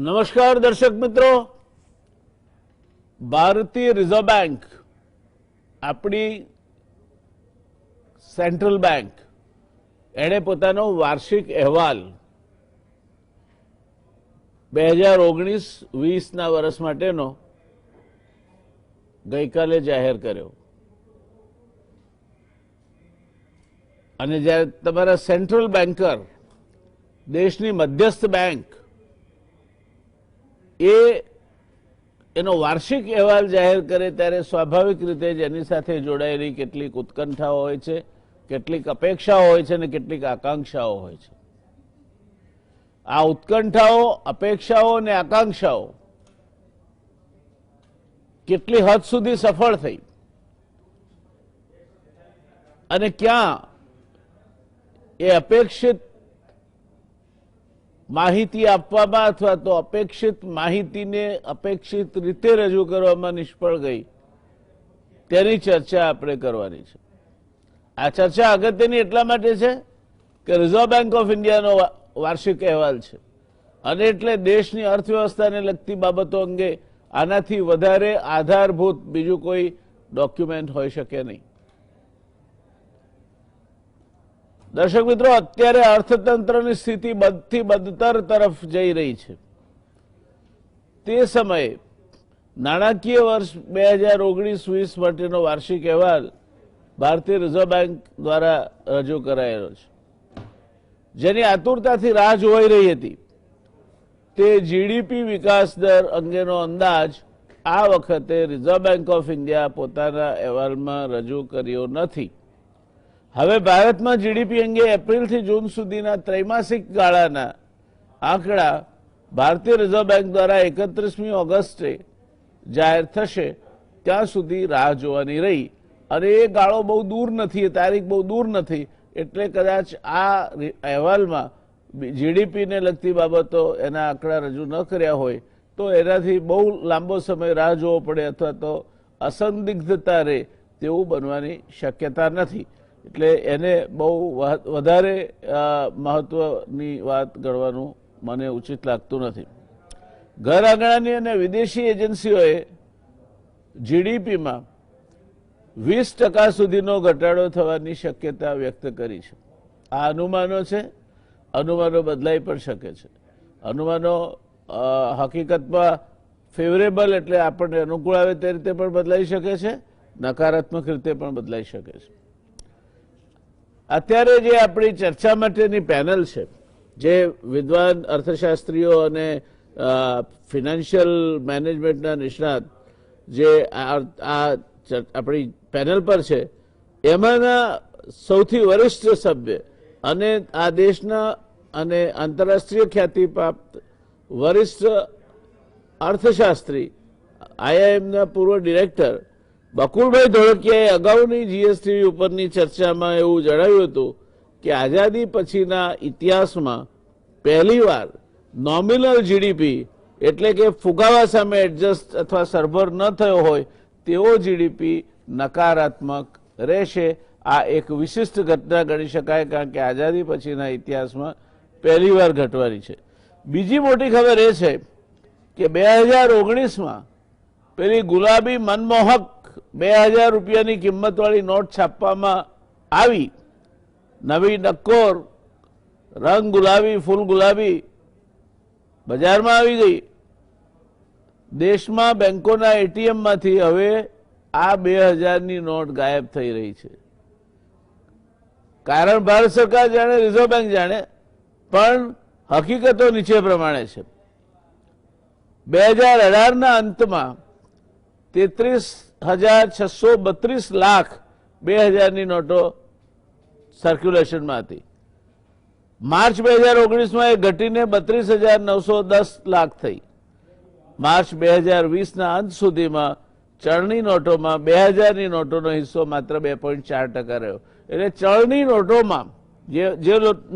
નમસ્કાર દર્શક મિત્રો, ભારતીય રિઝર્વ બેંક આપણી સેન્ટ્રલ બેંક એણે પોતાનો વાર્ષિક અહેવાલ 2019-20ના વર્ષ માટેનો ગઈકાલે જાહેર કર્યો અને જ્યારે તમારા સેન્ટ્રલ બેન્કર દેશની મધ્યસ્થ બેંક એનો વાર્ષિક અહેવાલ જાહેર કરે ત્યારે સ્વાભાવિક રીતે જ એની સાથે જોડાયેલી કેટલીક ઉત્કંઠાઓ હોય છે, કેટલીક અપેક્ષાઓ હોય છે અને કેટલીક આકાંક્ષાઓ હોય છે. આ ઉત્કંઠાઓ, અપેક્ષાઓ અને આકાંક્ષાઓ કેટલી હદ સુધી સફળ થઈ અને ક્યાં એ અપેક્ષિત માહિતી આપવામાં અથવા તો અપેક્ષિત માહિતીને અપેક્ષિત રીતે રજૂ કરવામાં નિષ્ફળ ગઈ તેની ચર્ચા આપણે કરવાની છે. આ ચર્ચા અગત્યની એટલા માટે છે કે રિઝર્વ બેંક ઓફ ઇન્ડિયાનો વાર્ષિક અહેવાલ છે અને એટલે દેશની અર્થવ્યવસ્થાને લગતી બાબતો અંગે આનાથી વધારે આધારભૂત બીજું કોઈ ડોક્યુમેન્ટ હોઈ શકે નહીં. દર્શક મિત્રો, અત્યારે અર્થતંત્રની સ્થિતિ બદથી બદતર તરફ જઈ રહી છે. તે સમયે નાણાકીય વર્ષ 2019-20 માટેનો વાર્ષિક અહેવાલ ભારતીય રિઝર્વ બેંક દ્વારા રજૂ કરાયેલો છે. જેની આતુરતાથી રાહ જોવાઈ રહી હતી તે જીડીપી વિકાસ દર અંગેનો અંદાજ આ વખતે રિઝર્વ બેંક ઓફ ઇન્ડિયા પોતાના અહેવાલમાં રજૂ કર્યો નથી. હવે ભારતમાં જીડીપી અંગે એપ્રિલથી જૂન સુધીના ત્રૈમાસિક ગાળાના આંકડા ભારતીય રિઝર્વ બેંક દ્વારા 31મી ઓગસ્ટે જાહેર થશે ત્યાં સુધી રાહ જોવાની રહી અને એ ગાળો બહુ દૂર નથી, એ તારીખ બહુ દૂર નથી. એટલે કદાચ આ અહેવાલમાં જીડીપીને લગતી બાબતો એના આંકડા રજૂ ન કર્યા હોય તો એનાથી બહુ લાંબો સમય રાહ જોવો પડે અથવા તો અસંદિગ્ધતા રહે તેવું બનવાની શક્યતા નથી. એટલે એને બહુ વધારે મહત્વની વાત ગણવાનું મને ઉચિત લાગતું નથી. ઘર આંગણાની અને વિદેશી એજન્સીઓએ જીડીપીમાં 20% સુધીનો ઘટાડો થવાની શક્યતા વ્યક્ત કરી છે. આ અનુમાનો છે, અનુમાનો બદલાઈ પણ શકે છે. અનુમાનો હકીકતમાં ફેવરેબલ એટલે આપણને અનુકૂળ આવે તે રીતે પણ બદલાઈ શકે છે, નકારાત્મક રીતે પણ બદલાઈ શકે છે. અત્યારે જે આપણી ચર્ચા માટેની પેનલ છે, જે વિદ્વાન અર્થશાસ્ત્રીઓ અને ફિનાન્શિયલ મેનેજમેન્ટના નિષ્ણાત જે આપણી પેનલ પર છે, એમાંના સૌથી વરિષ્ઠ સભ્ય અને આ દેશના અને આંતરરાષ્ટ્રીય ખ્યાતિ પ્રાપ્ત વરિષ્ઠ અર્થશાસ્ત્રી આઈઆઈએમના પૂર્વ ડિરેક્ટર બકુલભાઈ ધોળકિયાએ અગાઉની જીએસટી ઉપરની ચર્ચામાં એવું જણાવ્યું હતું કે આઝાદી પછીના ઇતિહાસમાં પહેલીવાર નોમિનલ જીડીપી એટલે કે ફુગાવા સામે એડજસ્ટ અથવા સરભર ન થયો હોય તેવો જીડીપી નકારાત્મક રહેશે. આ એક વિશિષ્ટ ઘટના ગણી શકાય, કારણ કે આઝાદી પછીના ઇતિહાસમાં પહેલીવાર ઘટવાની છે. બીજી મોટી ખબર એ છે કે 2019માં પેલી ગુલાબી મનમોહક 2000 રૂપિયાની કિંમતવાળી નોટ છાપવામાં આવી. નવી નક્કોર રંગ ગુલાબી, ફૂલ ગુલાબી બજારમાં આવી ગઈ. દેશમાં બેંકોના એટીએમમાંથી હવે આ 2000ની નોટ ગાયબ થઈ રહી છે. કારણ ભારત સરકાર જાણે, રિઝર્વ બેંક જાણે, પણ હકીકતો નીચે પ્રમાણે છે. 2018ના અંતમાં 33,632 લાખ 2000ની નોટો સર્ક્યુલેશનમાં હતી. માર્ચ 2019માં એ ઘટીને 32,910 લાખ થઈ. માર્ચ 2020ના અંત સુધીમાં ચલણી નોટોમાં 2000ની નોટોનો હિસ્સો માત્ર 2.4% રહ્યો. એટલે ચલણી નોટોમાં જે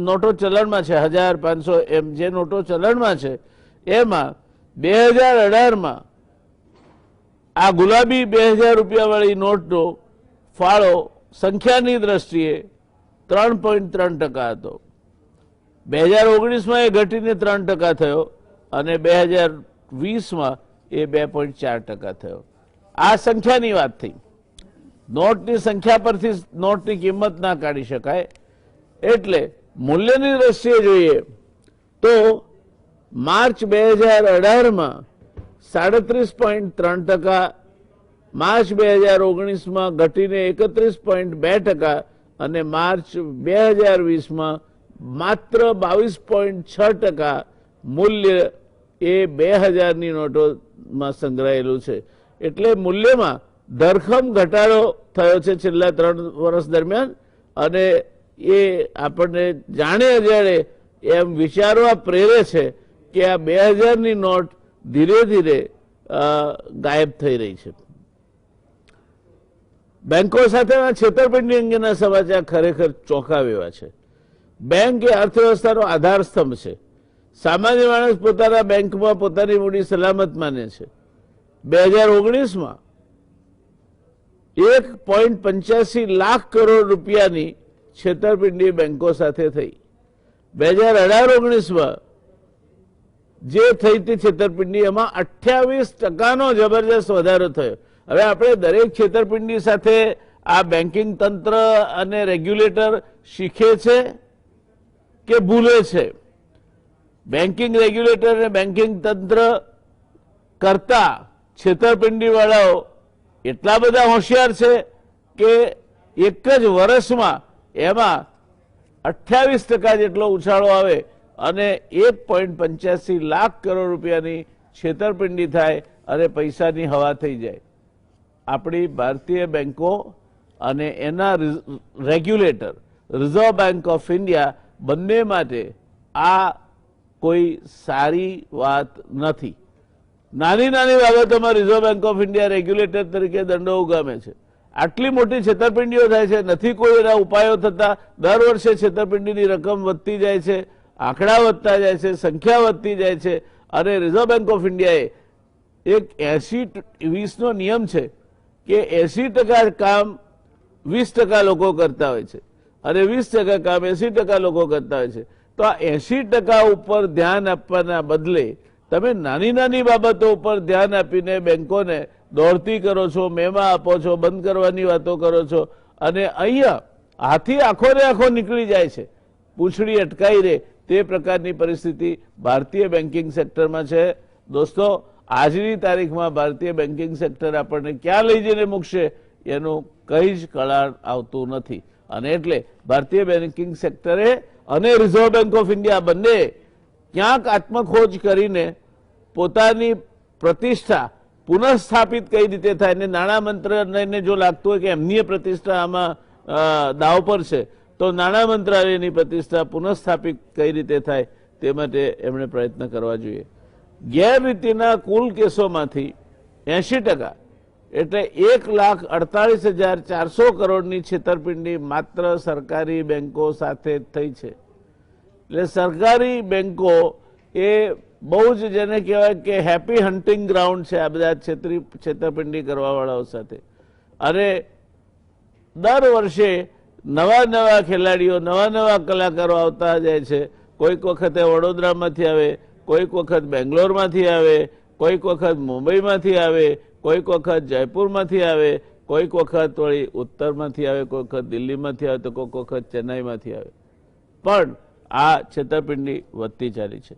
નોટો ચલણમાં છે, 1000, 500 એમ જે નોટો ચલણમાં છે, એમાં 2018માં આ ગુલાબી 2000 રૂપિયાવાળી નોટનો ફાળો સંખ્યાની દ્રષ્ટિએ 3.3% હતો. 2019માં એ ઘટીને 3% થયો અને 2020માં એ 2.4% થયો. આ સંખ્યાની વાત થઈ. નોટની સંખ્યા પરથી નોટની કિંમત ના કાઢી શકાય. એટલે મૂલ્યની દ્રષ્ટિએ જોઈએ તો માર્ચ 2018માં 37.3%, માર્ચ 2019માં ઘટીને 31.2% અને માર્ચ 2020માં માત્ર 22.6% મૂલ્ય એ 2000ની નોટોમાં સંગ્રહાયેલું છે. એટલે મૂલ્યમાં ધરખમ ઘટાડો થયો છે છેલ્લા 3 વર્ષ દરમિયાન. અને એ આપણને જાણે અજાણે એમ વિચારવા પ્રેરે છે કે આ 2000ની નોટ ધીરે ધીરે ગાયબ થઈ રહી છે. બેંકો સાથેના છેતરપિંડી અંગેના સમાચાર ખરેખર ચોંકાવેવા છે. બેંક એ અર્થવ્યવસ્થાનો આધારસ્તંભ છે. સામાન્ય માણસ પોતાના બેંકમાં પોતાની મૂડી સલામત માને છે. 2019માં 1.85 લાખ કરોડ રૂપિયાની છેતરપિંડી બેંકો સાથે થઈ. 2018-19માં જે થઈ તે છેતરપિંડી એમાં 28%નો જબરજસ્ત વધારો થયો. હવે આપણે દરેક છેતરપિંડી સાથે આ બેન્કિંગ તંત્ર અને રેગ્યુલેટર શીખે છે કે ભૂલે છે? બેન્કિંગ રેગ્યુલેટર અને બેન્કિંગ તંત્ર કરતા છેતરપિંડી વાળાઓ એટલા બધા હોશિયાર છે કે એક જ વર્ષમાં એમાં 28% જેટલો ઉછાળો આવે અને 1.85 લાખ કરોડ રૂપિયાની છેતરપિંડી થાય અને પૈસાની હવા થઈ જાય. આપણી ભારતીય બેંકો અને એના regulator reserve bank of India બંને માટે આ કોઈ સારી વાત નથી. નાની નાની બાબતોમાં reserve bank of India regulator તરીકે દંડો ઉગામે છે. આટલી મોટી છેતરપિંડીઓ થાય છે, નથી કોઈ એના ઉપાયો થતા. દર વર્ષે છેતરપિંડીની રકમ વધતી જાય છે, આંકડા વધતા જાય છે, સંખ્યા વધતી જાય છે. અને રિઝર્વ બેંક ઓફ ઇન્ડિયાએ એક 80-20નો નિયમ છે કે 80% કામ 20% લોકો કરતા હોય છે અને 20% કામ 80% લોકો કરતા હોય છે. તો આ 80% ઉપર ધ્યાન આપવાના બદલે તમે નાની નાની બાબતો ઉપર ધ્યાન આપીને બેંકોને દોડતી કરો છો, મેમા આપો છો, બંધ કરવાની વાતો કરો છો. અને અહીંયા હાથી આખો ને આખો નીકળી જાય છે, પૂંછડી અટકાઈ રહે તે પ્રકારની પરિસ્થિતિ ભારતીય બેન્કિંગ સેક્ટરમાં છે. દોસ્તો, આજની તારીખમાં ભારતીય બેન્કિંગ સેક્ટર આપણને ક્યાં લઈ જઈને મૂકશે એનું કંઈ જ કળાર આવતું નથી. અને એટલે ભારતીય બેન્કિંગ સેક્ટરે અને રિઝર્વ બેંક ઓફ ઇન્ડિયા બંને ક્યાંક આત્મખોજ કરીને પોતાની પ્રતિષ્ઠા પુનઃસ્થાપિત કઈ રીતે થાય. અને નાણાં મંત્રાલયને જો લાગતું હોય કે એમની પ્રતિષ્ઠા આમાં દાવ પર છે તો નાણાં મંત્રાલયની પ્રતિષ્ઠા પુનઃસ્થાપિત કઈ રીતે થાય તે માટે એમણે પ્રયત્ન કરવા જોઈએ. ગેરરીતિના કુલ કેસોમાંથી 80% એટલે 1,48,400 કરોડની છેતરપિંડી માત્ર સરકારી બેંકો સાથે થઈ છે. એટલે સરકારી બેંકો એ બહુ જ જેને કહેવાય કે હેપી હન્ટિંગ ગ્રાઉન્ડ છે આ બધા છેતરપિંડી કરવાવાળાઓ સાથે. અને દર વર્ષે નવા નવા ખેલાડીઓ, નવા નવા કલાકારો આવતા જાય છે. કોઈક વખતે વડોદરામાંથી આવે, કોઈક વખત બેંગ્લોરમાંથી આવે, કોઈક વખત મુંબઈમાંથી આવે, કોઈક વખત જયપુરમાંથી આવે, કોઈક વખત વળી ઉત્તરમાંથી આવે, કોઈક વખત દિલ્હીમાંથી આવે, તો કોઈક વખત ચેન્નાઈમાંથી આવે. પણ આ છેતરપિંડી વધતી ચાલી છે.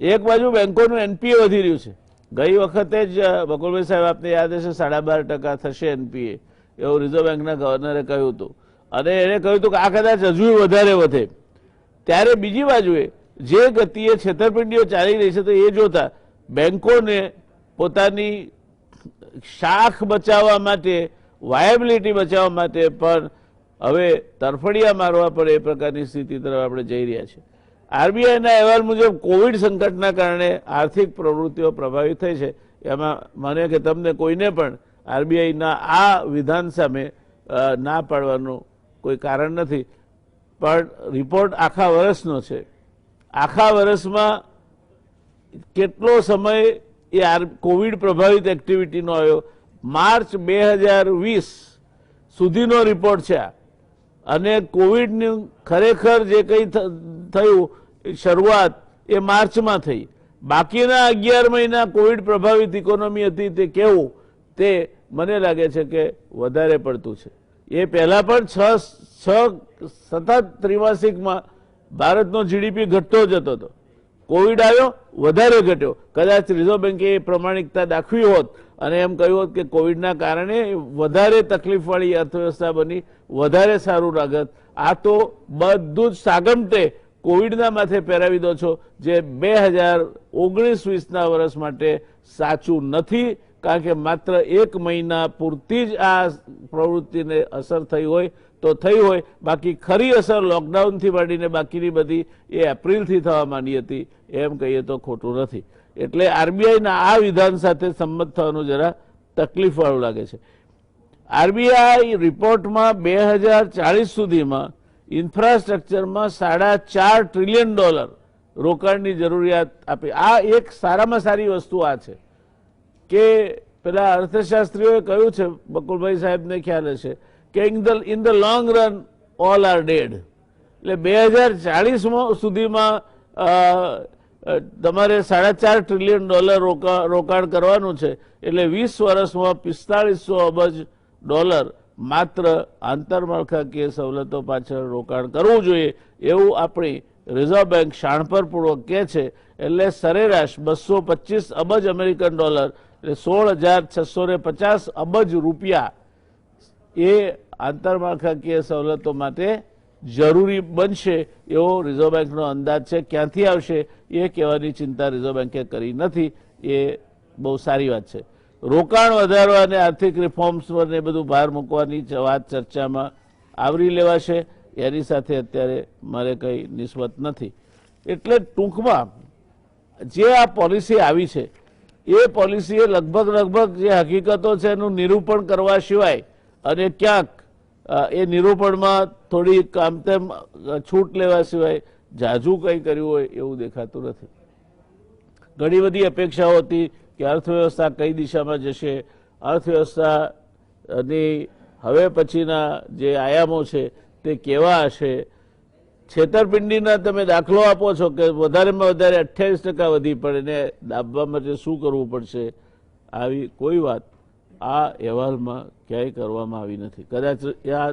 એક બાજુ બેંકોનું એનપીએ વધી રહ્યું છે. ગઈ વખતે જ બકુલભાઈ સાહેબ આપને યાદ હશે 12.5% થશે એનપીએ, એવું રિઝર્વ બેંકના ગવર્નરે કહ્યું હતું. અને એણે કહ્યું હતું કે આ કદાચ હજુ વધારે વધે. ત્યારે બીજી બાજુએ જે ગતિએ છેતરપિંડીઓ ચાલી રહી છે તો એ જોતા બેંકોને પોતાની શાખ બચાવવા માટે, વાયબિલિટી બચાવવા માટે પણ હવે તરફડિયા મારવા પડે એ પ્રકારની સ્થિતિ તરફ આપણે જઈ રહ્યા છીએ. આરબીઆઈના અહેવાલ મુજબ કોવિડ સંકટના કારણે આર્થિક પ્રવૃત્તિઓ પ્રભાવિત થઈ છે. એમાં મને કે તમને કોઈને પણ આરબીઆઈના આ વિધાન સામે ના પાડવાનું કોઈ કારણ નથી. પણ રિપોર્ટ આખા વર્ષનો છે. આખા વર્ષમાં કેટલો સમય એ કોવિડ પ્રભાવિત એક્ટિવિટીનો આવ્યો, માર્ચ 2020 સુધીનો રિપોર્ટ છે આ. અને કોવિડનું ખરેખર જે કંઈ થયું શરૂઆત એ માર્ચમાં થઈ. બાકીના 11 મહિના કોવિડ પ્રભાવિત ઇકોનોમી હતી તે કેવું, તે મને લાગે છે કે વધારે પડતું છે. એ પહેલા પણ સતત ત્રિમાસિકમાં ભારતનો જીડીપી ઘટતો જતો હતો. કોવિડ આવ્યો, વધારે ઘટ્યો. કદાચ રિઝર્વ બેન્કે એ પ્રમાણિકતા દાખવી હોત અને એમ કહ્યું હોત કે કોવિડના કારણે વધારે તકલીફવાળી અર્થવ્યવસ્થા બની, વધારે સારું લાગત. આ તો બધું જ સાગમટે કોવિડના માથે પહેરાવી દો છો, જે 2019-20ના વર્ષ માટે સાચું નથી. કારણ કે માત્ર 1 મહિના પૂરતી જ આ પ્રવૃત્તિને અસર થઈ હોય તો થઈ હોય, બાકી ખરી અસર લોકડાઉનથી માંડીને બાકીની બધી એ એપ્રિલથી થવા માંડી હતી, એમ કહીએ તો ખોટું નથી. એટલે આરબીઆઈના આ વિધાન સાથે સંમત થવાનું જરા તકલીફવાળું લાગે છે. આરબીઆઈ રિપોર્ટમાં 2040 સુધીમાં ઇન્ફ્રાસ્ટ્રક્ચરમાં $4.5 ટ્રિલિયન રોકાણની જરૂરિયાત આપી. આ એક સારામાં સારી વસ્તુ આ છે કે પેલા અર્થશાસ્ત્રીઓએ કહ્યું છે, બકુલભાઈ સાહેબને ખ્યાલ હશે, કે in the long run all are dead. એટલે 2040 સુધીમાં તમારે $4.5 ટ્રિલિયન રોકાણ કરવાનું છે. એટલે 20 વર્ષમાં $4500 અબજ માત્ર આંતરમાળખાકીય સવલતો પાછળ રોકાણ કરવું જોઈએ, એવું આપણી રિઝર્વ બેંક શાણપરપૂર્વક કહે છે. એટલે સરેરાશ 225 અબજ અમેરિકન ડોલર, એટલે 16,650 અબજ રૂપિયા એ આંતરમાળખાકીય સવલતો માટે જરૂરી બનશે એવો રિઝર્વ બેંકનો અંદાજ છે. ક્યાંથી આવશે એ કહેવાની ચિંતા રિઝર્વ બેંકે કરી નથી, એ બહુ સારી વાત છે. રોકાણ વધારવા અને આર્થિક રિફોર્મ્સ પર ને બધું ભાર મૂકવાની વાત ચર્ચામાં આવરી લેવાશે. એની સાથે અત્યારે મારે કંઈ નિસ્બત નથી. એટલે ટૂંકમાં જે આ પોલિસી આવી છે એ પોલિસીએ લગભગ જે હકીકતો છે એનું નિરૂપણ કરવા સિવાય અને ક્યાંક એ નિરૂપણમાં થોડી કામતેમ છૂટ લેવા સિવાય જાજુ કંઈ કર્યું હોય એવું દેખાતું નથી. ઘણી બધી અપેક્ષાઓ હતી કે અર્થવ્યવસ્થા કઈ દિશામાં જશે, અર્થવ્યવસ્થાની હવે પછીના જે આયામો છે તે કેવા હશે. છેતરપિંડીના તમે દાખલો આપો છો કે વધારેમાં વધારે 28% વધી પડે ને દાબવા માટે શું કરવું પડશે. આવી કોઈ વાત આ અહેવાલમાં ક્યાંય કરવામાં આવી નથી. કદાચ આ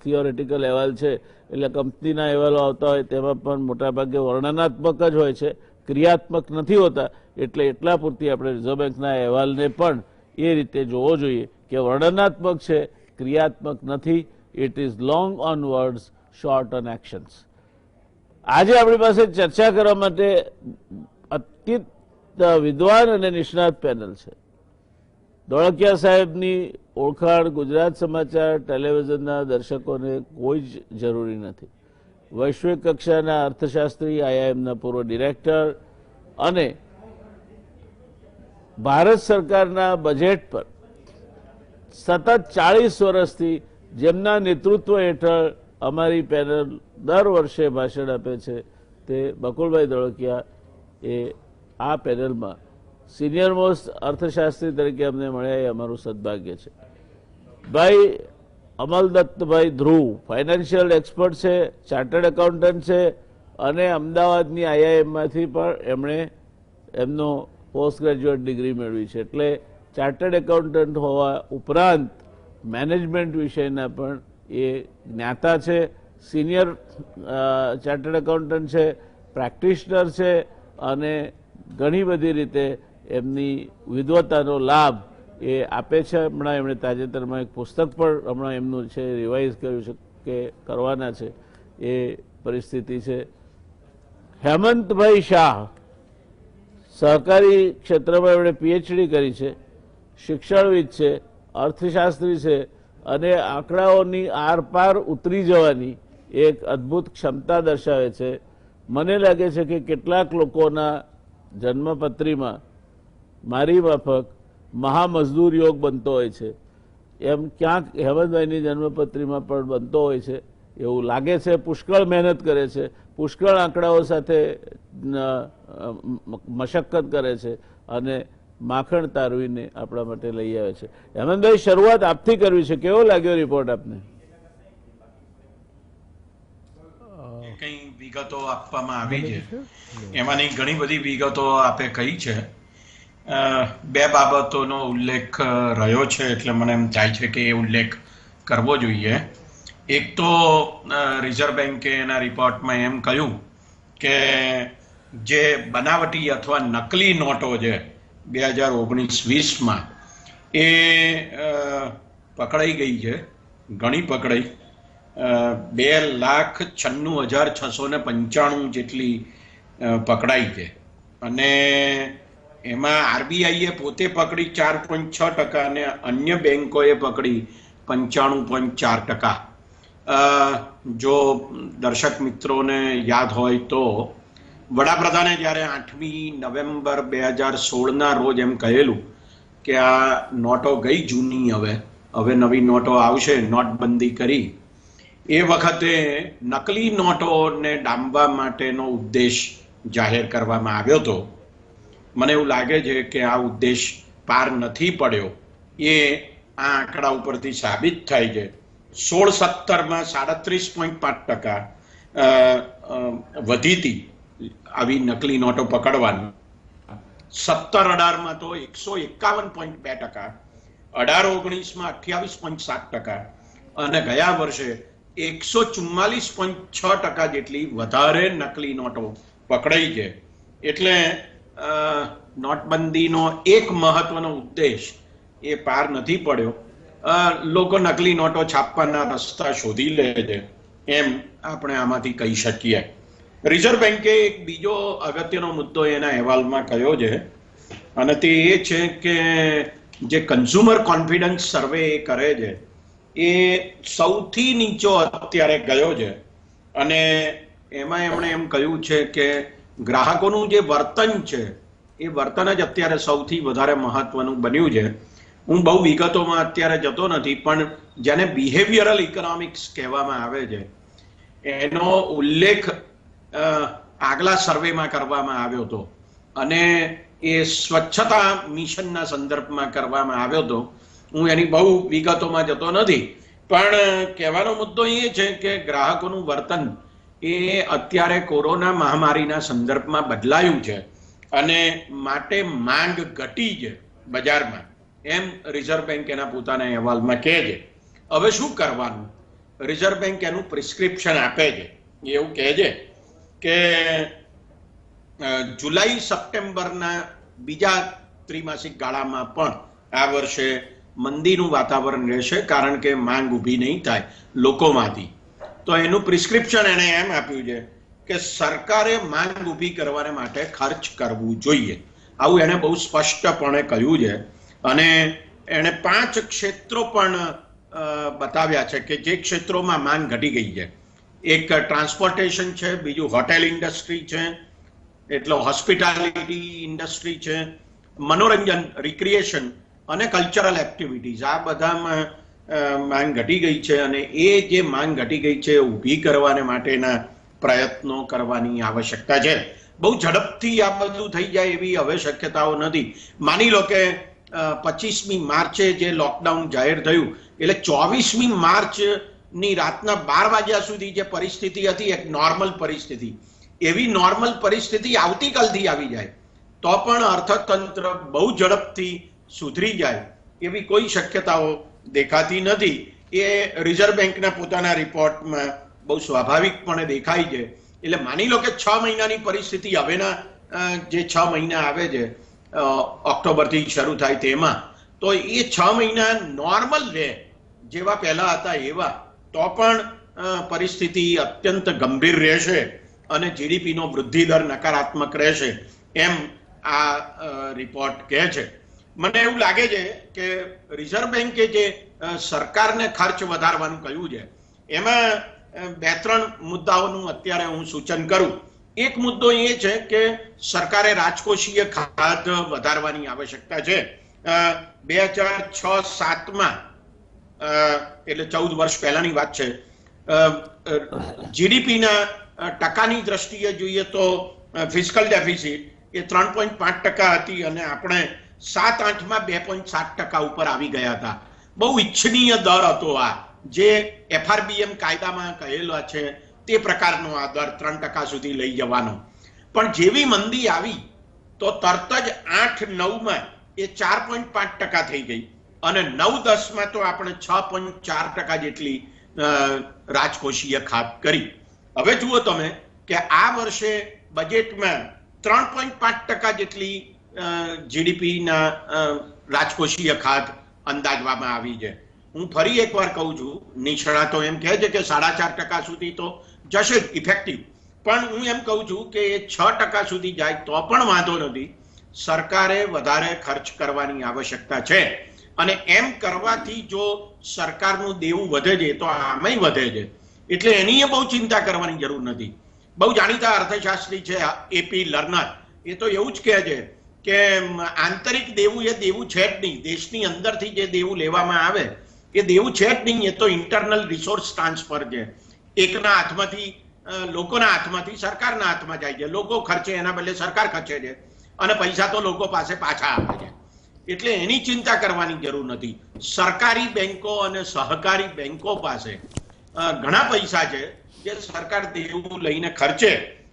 થિયોરેટિકલ અહેવાલ છે એટલે કંપનીના અહેવાલો આવતા હોય તેમાં પણ મોટાભાગે વર્ણનાત્મક જ હોય છે, ક્રિયાત્મક નથી હોતા. એટલે એટલા પૂરતી આપણે રિઝર્વ બેંકના અહેવાલને પણ એ રીતે જોવો જોઈએ કે વર્ણનાત્મક છે, ક્રિયાત્મક નથી. It is long on words, short on actions. આજે આપણી પાસે ચર્ચા કરવા માટે અત્યંત વિદ્વાન અને નિષ્ણાત પેનલ છે. ધોળકિયા સાહેબની ઓળખાણ ગુજરાત સમાચાર ટેલિવિઝનના દર્શકોને કોઈ જ જરૂરી નથી. વૈશ્વિક કક્ષાના અર્થશાસ્ત્રી, આઈઆઈએમના પૂર્વ ડિરેક્ટર અને ભારત સરકારના બજેટ પર સતત 40 વર્ષથી જેમના નેતૃત્વ હેઠળ અમારી પેનલ દર વર્ષે ભાષણ આપે છે તે બકુલભાઈ ધોળકિયા એ આ પેનલમાં સિનિયર મોસ્ટ અર્થશાસ્ત્રી તરીકે અમને મળ્યા એ અમારું સદભાગ્ય છે. ભાઈ અમલદત્તભાઈ ધ્રુવ ફાઇનાન્શિયલ એક્સપર્ટ છે, ચાર્ટર્ડ એકાઉન્ટન્ટ છે અને અમદાવાદની આઈઆઈએમમાંથી પણ એમણે એમનો પોસ્ટ ગ્રેજ્યુએટ ડિગ્રી મેળવી છે. એટલે ચાર્ટર્ડ એકાઉન્ટન્ટ હોવા ઉપરાંત મેનેજમેન્ટ વિષયના પણ એ જ્ઞાતા છે, સિનિયર ચાર્ટર્ડ એકાઉન્ટન્ટ છે, પ્રેક્ટિશનર છે અને ઘણી બધી રીતે એમની વિદ્વતાનો લાભ એ આપે છે. હમણાં એમણે તાજેતરમાં એક પુસ્તક પણ હમણાં એમનું છે રિવાઇઝ કર્યું છે કે કરવાના છે, એ પરિસ્થિતિ છે. હેમંતભાઈ શાહ સહકારી ક્ષેત્રમાં એમણે પીએચડી કરી છે, શિક્ષણવિદ છે, અર્થશાસ્ત્રી છે અને આંકડાઓની આરપાર ઉતરી જવાની એક અદ્ભુત ક્ષમતા દર્શાવે છે. મને લાગે છે કે કેટલાક લોકોના જન્મપત્રીમાં મારી માફક મહામજદૂર યોગ બનતો હોય છે, એમ ક્યાંક હેમંતભાઈની જન્મપત્રીમાં પણ બનતો હોય છે એવું લાગે છે. પુષ્કળ મહેનત કરે છે, પુષ્કળ આંકડાઓ સાથે મશક્કત કરે છે અને માખણ તારવીને આપણા માટે લઈ આવે છે. હેમંતભાઈ, શરૂઆત આપથી કરવી છે. કેવો લાગ્યો રિપોર્ટ આપને? કંઈ વિગતો આપવામાં આવી છે, એમાંની ઘણી બધી વિગતો આપે કહી છે. બે બાબતોનો ઉલ્લેખ રહ્યો છે, એટલે મને એમ થાય છે કે એ ઉલ્લેખ કરવો જોઈએ. એક તો રિઝર્વ બેન્કે એના રિપોર્ટમાં એમ કહ્યું કે જે બનાવટી અથવા નકલી નોટો છે 2019-20માં એ પકડાઈ ગઈ છે, ઘણી પકડાઈ. 2,96,695 જેટલી પકડાઈ છે, અને એમાં આરબીઆઈએ પોતે પકડી 4.6% અને અન્ય બેંકોએ પકડી 95.4%. જો દર્શક મિત્રોને યાદ હોય તો વડાપ્રધાને જ્યારે 8મી નવેમ્બર 2016ના રોજ એમ કહેલું કે આ નોટો ગઈ જૂની, હવે નવી નોટો આવશે, નોટબંધી કરી. એ વખતે નકલી નોટોને ડામવા માટેનો ઉદ્દેશ જાહેર કરવામાં આવ્યો હતો. મને એવું લાગે છે કે આ ઉદ્દેશ પાર નથી પડ્યો, એ આ આંકડા ઉપરથી સાબિત થાય છે. 16-17માં 37.5% વધી હતી આવી નકલી નોટો પકડવાની. 17-18માં તો 151.2%, 18-19માં 28.7%, અને ગયા વર્ષે 144.6% જેટલી વધારે નકલી નોટો પકડાઈ છે. એટલે નોટબંધીનો એક મહત્વનો ઉદ્દેશ એ પાર નથી પડ્યો. લોકો નકલી નોટો છાપવાના રસ્તા શોધી લે છે, એમ આપણે આમાંથી કહી શકીએ. રિઝર્વ બેન્કે એક બીજો અગત્યનો મુદ્દો એના અહેવાલમાં કહ્યો છે, અને તે એ છે કે જે કન્ઝ્યુમર કોન્ફિડન્સ સર્વે એ કરે છે એ સૌથી નીચો અત્યારે ગયો છે, અને એમાં એમણે એમ કહ્યું છે કે ગ્રાહકોનું જે વર્તન છે એ વર્તન જ અત્યારે સૌથી વધારે મહત્વનું બન્યું છે. હું બહુ વિગતોમાં અત્યારે જતો નથી, પણ જેને બિહેવિયરલ ઇકોનોમિક્સ કહેવામાં આવે છે એનો ઉલ્લેખ આગલા સર્વેમાં કરવામાં આવ્યો હતો, અને એ સ્વચ્છતા મિશનના સંદર્ભમાં કરવામાં આવ્યો હતો. હું એની બહુ વિગતોમાં જતો નથી, પણ કહેવાનો મુદ્દો એ છે કે ગ્રાહકોનું વર્તન એ અત્યારે કોરોના મહામારીના સંદર્ભમાં બદલાયું છે, અને માટે માંગ ઘટી છે બજારમાં, એમ રિઝર્વ બેન્ક એના પોતાના અહેવાલમાં કહે છે. હવે શું કરવાનું? રિઝર્વ બેન્ક એનું પ્રિસ્ક્રિપ્શન આપે છે. એવું કહે છે કે જુલાઈ-સપ્ટેમ્બરના બીજા ત્રિમાસિક ગાળામાં પણ આ વર્ષે મંદીનું વાતાવરણ રહેશે, કારણ કે માંગ ઊભી નહીં થાય લોકોમાંથી. તો એનું પ્રિસ્ક્રિપ્શન એને એમ આપ્યું છે કે સરકારે માંગ ઊભી કરવા માટે ખર્ચ કરવું જોઈએ. આવું એને બહુ સ્પષ્ટપણે કહ્યું છે, અને એણે 5 ક્ષેત્રો પણ બતાવ્યા છે કે જે ક્ષેત્રોમાં માંગ ઘટી ગઈ છે. એક ટ્રાન્સપોર્ટેશન છે, બીજું હોટેલ ઇન્ડસ્ટ્રી છે, એટલે હોસ્પિટાલિટી ઇન્ડસ્ટ્રી છે, મનોરંજન રિક્રિએશન અને કલ્ચરલ એક્ટિવિટીઝ, આ બધામાં માંગ ઘટી ગઈ છે, અને એ જે માંગ ઘટી ગઈ છે ઊભી કરવાને માટેના પ્રયત્નો કરવાની આવશ્યકતા છે. બહુ ઝડપથી આ બધું થઈ જાય એવી હવે શક્યતાઓ નથી. માની લો કે 25મી માર્ચે જે લોકડાઉન જાહેર થયું, એટલે 24મી માર્ચની રાતના 12 વાગ્યા સુધી જે પરિસ્થિતિ હતી એક નોર્મલ પરિસ્થિતિ, એવી નોર્મલ પરિસ્થિતિ આવતીકાલથી આવી જાય તો પણ અર્થતંત્ર બહુ ઝડપથી સુધરી જાય એવી કોઈ શક્યતાઓ દેખાતી નથી. એ રિઝર્વ બેન્કના પોતાના રિપોર્ટમાં બહુ સ્વાભાવિકપણે દેખાય છે. એટલે માની લો કે 6 મહિનાની પરિસ્થિતિ હવેના જે 6 મહિના આવે છે ઓક્ટોબરથી શરૂ થાય તેમાં, તો એ 6 મહિના નોર્મલ રહે જેવા પહેલા હતા એવા, તો પણ પરિસ્થિતિ અત્યંત ગંભીર રહેશે અને જીડીપીનો વૃદ્ધિ દર નકારાત્મક રહેશે, એમ આ રિપોર્ટ કહે છે. મને એવું લાગે છે કે રિઝર્વ બેન્કે જે સરકારને ખર્ચ વધારવાનું કહ્યું છે એમાં 2-3 મુદ્દાઓનું અત્યારે હું સૂચન કરું. એક મુદ્દો એ છે કે સરકારે રાજકોષીય ખાત વધારવાની આવશ્યકતા છે. 2006-07માં એટલે 14 વર્ષ પહેલાની વાત છે, જીડીપીના ટકાની દ્રષ્ટિએ જોઈએ તો ફિસ્કલ ડેફિસિટ એ 3.5% હતી, અને આપણે 7-8માં 2.7% ઉપર આવી ગયા હતા. બહુ ઈચ્છનીય દર હતો આ, જે એફઆરબીએમ કાયદામાં કહેલા છે તે પ્રકારનો આ દર 3% સુધી લઈ જવાનો. પણ જેવી મંદી આવી તો તરત જ 8-9માં એ 4.5% થઈ ગઈ અને 9-10માં તો આપણે 6.4% જેટલી રાજકોષીય ખાત કરી. હવે જુઓ તમે કે આ વર્ષે બજેટમાં 3.5% જેટલી જીડીપીના રાજકોષીય ખાત અંદાજવામાં આવી છે. હું ફરી એકવાર કહું છું, નિષ્ણાતો એમ કહે છે કે 4.5% સુધી તો જશે જ ઇફેક્ટિવ, પણ હું એમ કહું છું કે એ 6% સુધી જાય તો પણ વાંધો નથી. સરકારે વધારે ખર્ચ કરવાની આવશ્યકતા છે અને એમ કરવાથી જો સરકારનું દેવું વધે છે તો આમાંય વધે છે, એટલે એની બહુ ચિંતા કરવાની જરૂર નથી. બહુ જાણીતા અર્થશાસ્ત્રી છે એપી લર્નર, એ તો એવું જ કહે છે કે આંતરિક દેવું એ દેવું છે જ નહીં. દેશની અંદરથી જે દેવું લેવામાં આવે એ દેવું છે જ નહીં, એ તો ઇન્ટરનલ રિસોર્સ ટ્રાન્સફર છે. એકના હાથમાંથી લોકોના હાથમાંથી સરકારના હાથમાં જાય છે. લોકો ખર્ચે એના બદલે સરકાર ખર્ચે છે અને પૈસા તો લોકો પાસે પાછા આપે છે. એટલે એની ચિંતા કરવાની જરૂર નથી. સરકારી બેંકો અને સહકારી બેંકો પાસે ઘણા પૈસા છે જે સરકાર દેવું લઈને ખર્ચે.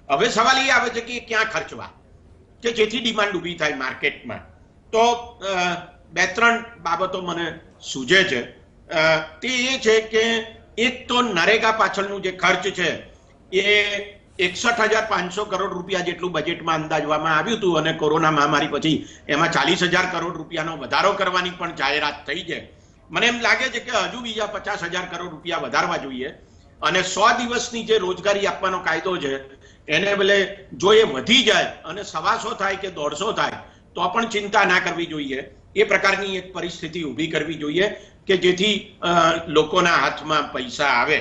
હવે સવાલ એ આવે છે કે ક્યાં ખર્ચવા કે જેથી ડિમાન્ડ ઊભી થાય માર્કેટમાં. તો 2-3 બાબતો મને સૂઝે છે. તે એ છે કે એક તો નરેગા પાછળનું જે ખર્ચ છે એ 61,500 કરોડ રૂપિયા જેટલું બજેટમાં અંદાજવામાં આવ્યું હતું અને કોરોના મહામારી પછી એમાં 40,000 કરોડ રૂપિયાનો વધારો કરવાની પણ જાહેરાત થઈ છે. મને એમ લાગે છે કે હજુ બીજા 50,000 કરોડ રૂપિયા વધારવા જોઈએ અને 100 દિવસની જે રોજગારી આપવાનો કાયદો છે એને બદલે જો એ વધી જાય અને 125 થાય કે 150 થાય તો પણ ચિંતા ના કરવી જોઈએ. એ પ્રકારની એક પરિસ્થિતિ ઊભી કરવી જોઈએ કે જેથી લોકોના હાથમાં પૈસા આવે.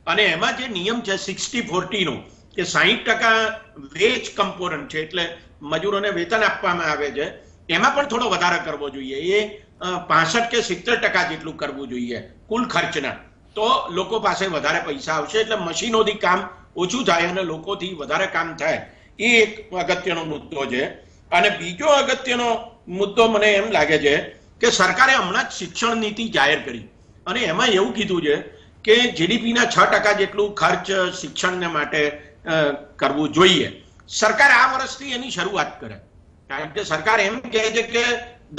અને એમાં જે નિયમ છે 60-40 નો કે 60% વેજ કમ્પોનન્ટ છે, એટલે મજૂરોને વેતન આપવામાં આવે છે, એમાં પણ થોડો વધારો કરવો જોઈએ. એ 65 કે 70% જેટલું કરવું જોઈએ કુલ ખર્ચના. તો લોકો પાસે વધારે પૈસા આવશે, એટલે મશીનોથી કામ ઓછું થાય અને લોકોથી વધારે કામ થાય. એ એક અગત્યનો મુદ્દો છે. અને બીજો અગત્યનો મુદ્દો મને એમ લાગે છે કે સરકારે હમણાં જ શિક્ષણ નીતિ જાહેર કરી અને એમાં એવું કીધું છે કે જીડીપીના 6% જેટલું ખર્ચ શિક્ષણને માટે કરવું જોઈએ. સરકાર આ વર્ષથી એની શરૂઆત કરે, કારણ કે સરકાર એમ કહે છે કે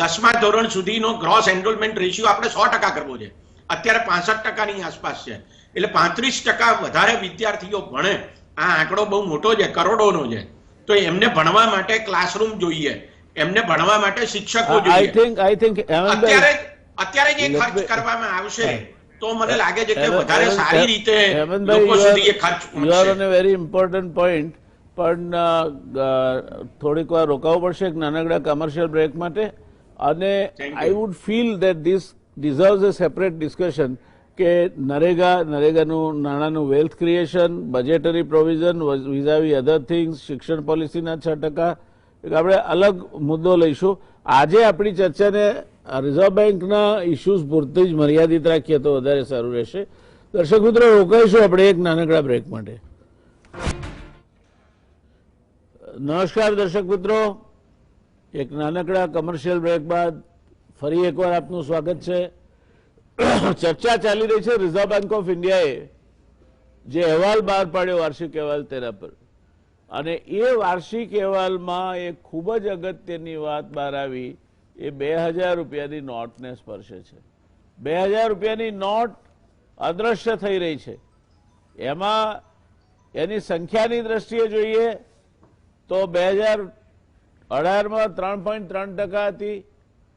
10મા ધોરણ સુધીનો ગ્રોસ એનરોલમેન્ટ રેશિયો આપણે 100% કરવો છે. અત્યારે 65%ની આસપાસ છે, એટલે 35% વધારે વિદ્યાર્થીઓ ભણે. આ આંકડો બહુ મોટો છે, કરોડોનો છે. તો એમને ભણવા માટે ક્લાસરૂમ જોઈએ, એમને ભણવા માટે શિક્ષકો જોઈએ. અત્યારે જે ખર્ચ કરવામાં આવશે તો મને લાગે છે કે વધારે સારી રીતે લોકો સુધી એ ખર્ચ પહોંચશે. You are on A very important point, પણ થોડીક વાર રોકાવું પડશે એક નાનકડા કમર્શિયલ બ્રેક માટે. અને I would feel that this deserves a separate discussion કે નરેગાનું નાણાંનું wealth creation, budgetary provision vis a vis other things, શિક્ષણ પોલિસીના 6%, આપણે અલગ મુદ્દો લઈશું. આજે આપણી ચર્ચાને રિઝર્વ બેંકના ઇસ્યુઝ પૂરતી જ મર્યાદિત રાખીએ તો વધારે સારું રહેશે. દર્શક મિત્રો, રોકાઈશું આપણે એક નાનકડા બ્રેક માટે. નમસ્કાર દર્શક મિત્રો, એક નાનકડા કમર્શિયલ બ્રેક બાદ ફરી એકવાર આપનું સ્વાગત છે. ચર્ચા ચાલી રહી છે રિઝર્વ બેંક ઓફ ઇન્ડિયાએ જે અહેવાલ બહાર પાડ્યો, વાર્ષિક અહેવાલ તેના પર, અને એ વાર્ષિક અહેવાલમાં એક ખૂબ જ અગત્યની વાત બહાર આવી. એ 2,000 રૂપિયાની નોટને સ્પર્શે છે. 2,000 રૂપિયાની નોટ અદ્રશ્ય થઈ રહી છે. એમાં એની સંખ્યાની દ્રષ્ટિએ જોઈએ તો 2018માં 3.3% હતી,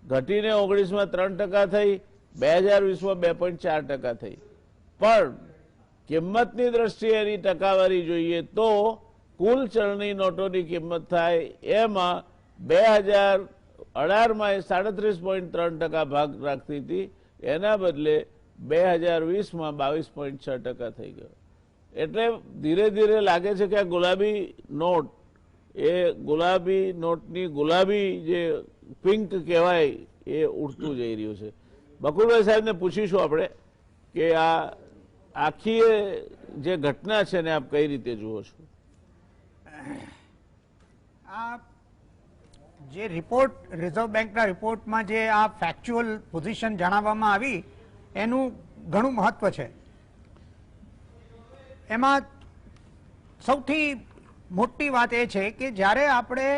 ઘટીને 19માં 3% થઈ, 2020માં 2.4% થઈ. પણ કિંમતની દ્રષ્ટિએ એની ટકાવારી જોઈએ તો કુલ ચલણી નોટોની કિંમત થાય એમાં 2018માં એ 37.3% ભાગ રાખતી હતી, એના બદલે 2020માં 22.6% થઈ ગયો. એટલે ધીરે ધીરે લાગે છે કે આ ગુલાબી નોટ, એ ગુલાબી નોટની ગુલાબી જે પિંક કહેવાય એ ઉડતું જઈ રહ્યું છે. બકુલભાઈ સાહેબને પૂછીશું આપણે કે આ આખી જે ઘટના છે ને આપ કઈ રીતે જુઓ છો? આ જે રિપોર્ટ, રિઝર્વ બેંકના રિપોર્ટમાં જે આ ફેક્ચ્યુઅલ પોઝિશન જણાવવામાં આવી એનું ઘણું મહત્વ છે. એમાં સૌથી મોટી વાત એ છે કે જ્યારે આપણે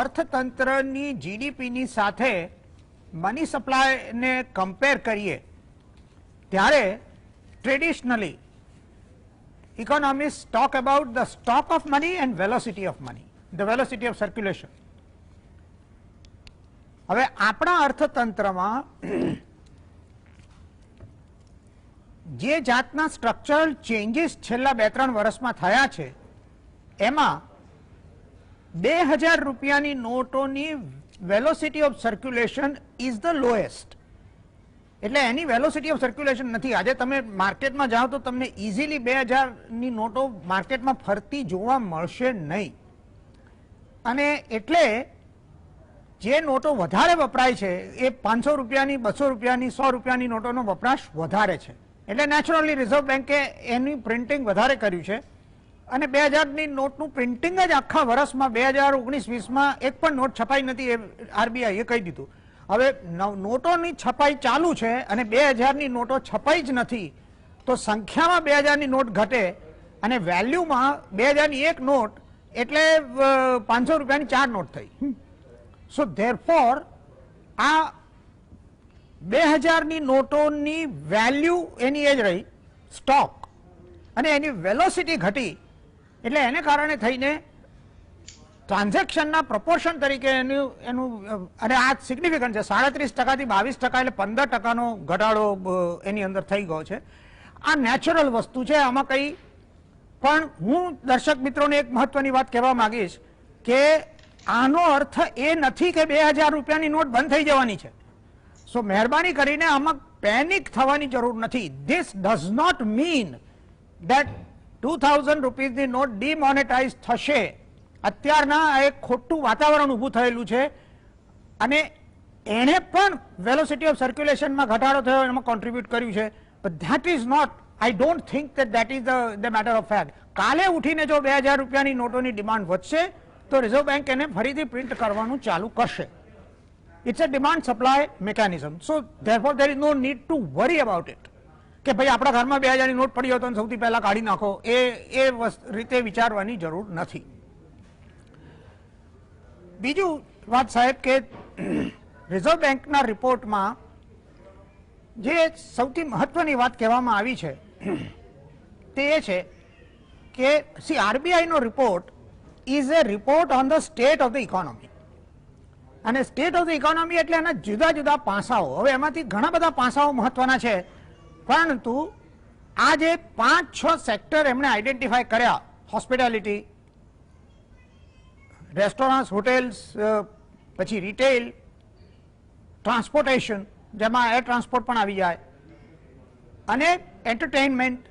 અર્થતંત્રની જીડીપીની સાથે મની સપ્લાયને કમ્પેર કરીએ ત્યારે traditionally economists talk about the stock of money and velocity of money, the velocity of circulation. હવે આપણા અર્થતંત્રમાં જે જાતના સ્ટ્રક્ચરલ ચેન્જીસ છેલ્લા 2-3 વર્ષમાં થયા છે એમાં 2000 રૂપિયાની નોટોની velocity of circulation is the lowest. એટલે એની વેલોસિટી ઓફ સર્ક્યુલેશન નથી. આજે તમે માર્કેટમાં જાઓ તો તમને ઇઝીલી 2000ની નોટો માર્કેટમાં ફરતી જોવા મળશે નહીં. અને એટલે જે નોટો વધારે વપરાય છે એ 500 રૂપિયાની, 200 રૂપિયાની, 100 રૂપિયાની નોટોનો વપરાશ વધારે છે. એટલે નેચરલી રિઝર્વ બેન્કે એની પ્રિન્ટિંગ વધારે કર્યું છે અને 2000ની નોટનું પ્રિન્ટિંગ જ આખા વર્ષમાં 2019-20માં એક પણ નોટ છપાઈ નથી, એ આરબીઆઈએ કહી દીધું. હવે નોટોની છપાઈ ચાલુ છે અને 2000ની નોટો છપાઈ જ નથી, તો સંખ્યામાં 2000ની નોટ ઘટે અને વેલ્યુમાં 2000ની એક નોટ એટલે 500 રૂપિયાની 4 નોટ થઈ. સો ધેરફોર આ 2000ની નોટોની વેલ્યુ એની એ જ રહી સ્ટોક અને એની વેલોસિટી ઘટી. એટલે એને કારણે થઈને ટ્રાન્ઝેક્શનના પ્રપોર્શન તરીકે એનું અને આ સિગ્નિફિકન્ટ છે. 37% થી 22% એટલે 15%નો ઘટાડો એની અંદર થઈ ગયો છે. આ નેચરલ વસ્તુ છે, આમાં કંઈ પણ હું દર્શક મિત્રોને એક મહત્વની વાત કહેવા માંગીશ કે આનો અર્થ એ નથી કે 2000 રૂપિયાની નોટ બંધ થઈ જવાની છે. સો મહેરબાની કરીને આમાં પેનિક થવાની જરૂર નથી. This does not mean that 2000 રૂપીસની નોટ ડિમોનેટાઇઝ થશે. અત્યારના એક ખોટું વાતાવરણ ઊભું થયેલું છે અને એણે પણ વેલોસિટી ઓફ સર્ક્યુલેશનમાં ઘટાડો થયો એમાં કોન્ટ્રીબ્યુટ કર્યું છે. But that is not, I don't think that is the matter of fact. કાલે ઉઠીને જો 2000 રૂપિયાની નોટોની ડિમાન્ડ વધશે તો રિઝર્વ બેન્ક એને ફરીથી પ્રિન્ટ કરવાનું ચાલુ કરશે. It's a demand supply mechanism. So therefore there is no need to worry about it કે ભાઈ આપણા ઘરમાં 2000ની નોટ પડી હોય તો સૌથી પહેલા કાઢી નાખો, એ રીતે વિચારવાની જરૂર નથી. બીજું વાત સાહેબ કે રિઝર્વ બેન્કના રિપોર્ટમાં જે સૌથી મહત્વની વાત કહેવામાં આવી છે તે એ છે કે સી આરબીઆઈનો report is a report on the state of the economy. અને સ્ટેટ ઓફ ધ ઇકોનોમી એટલે એના જુદા જુદા પાસાઓ. હવે એમાંથી ઘણા બધા પાસાઓ મહત્વના છે, પરંતુ આ જે 5-6 સેક્ટર એમણે આઈડેન્ટિફાય કર્યા, હોસ્પિટાલિટી, રેસ્ટોરન્ટ્સ, હોટેલ્સ, પછી રિટેલ, ટ્રાન્સપોર્ટેશન જેમાં એર ટ્રાન્સપોર્ટ પણ આવી જાય, અને એન્ટરટેઇનમેન્ટ,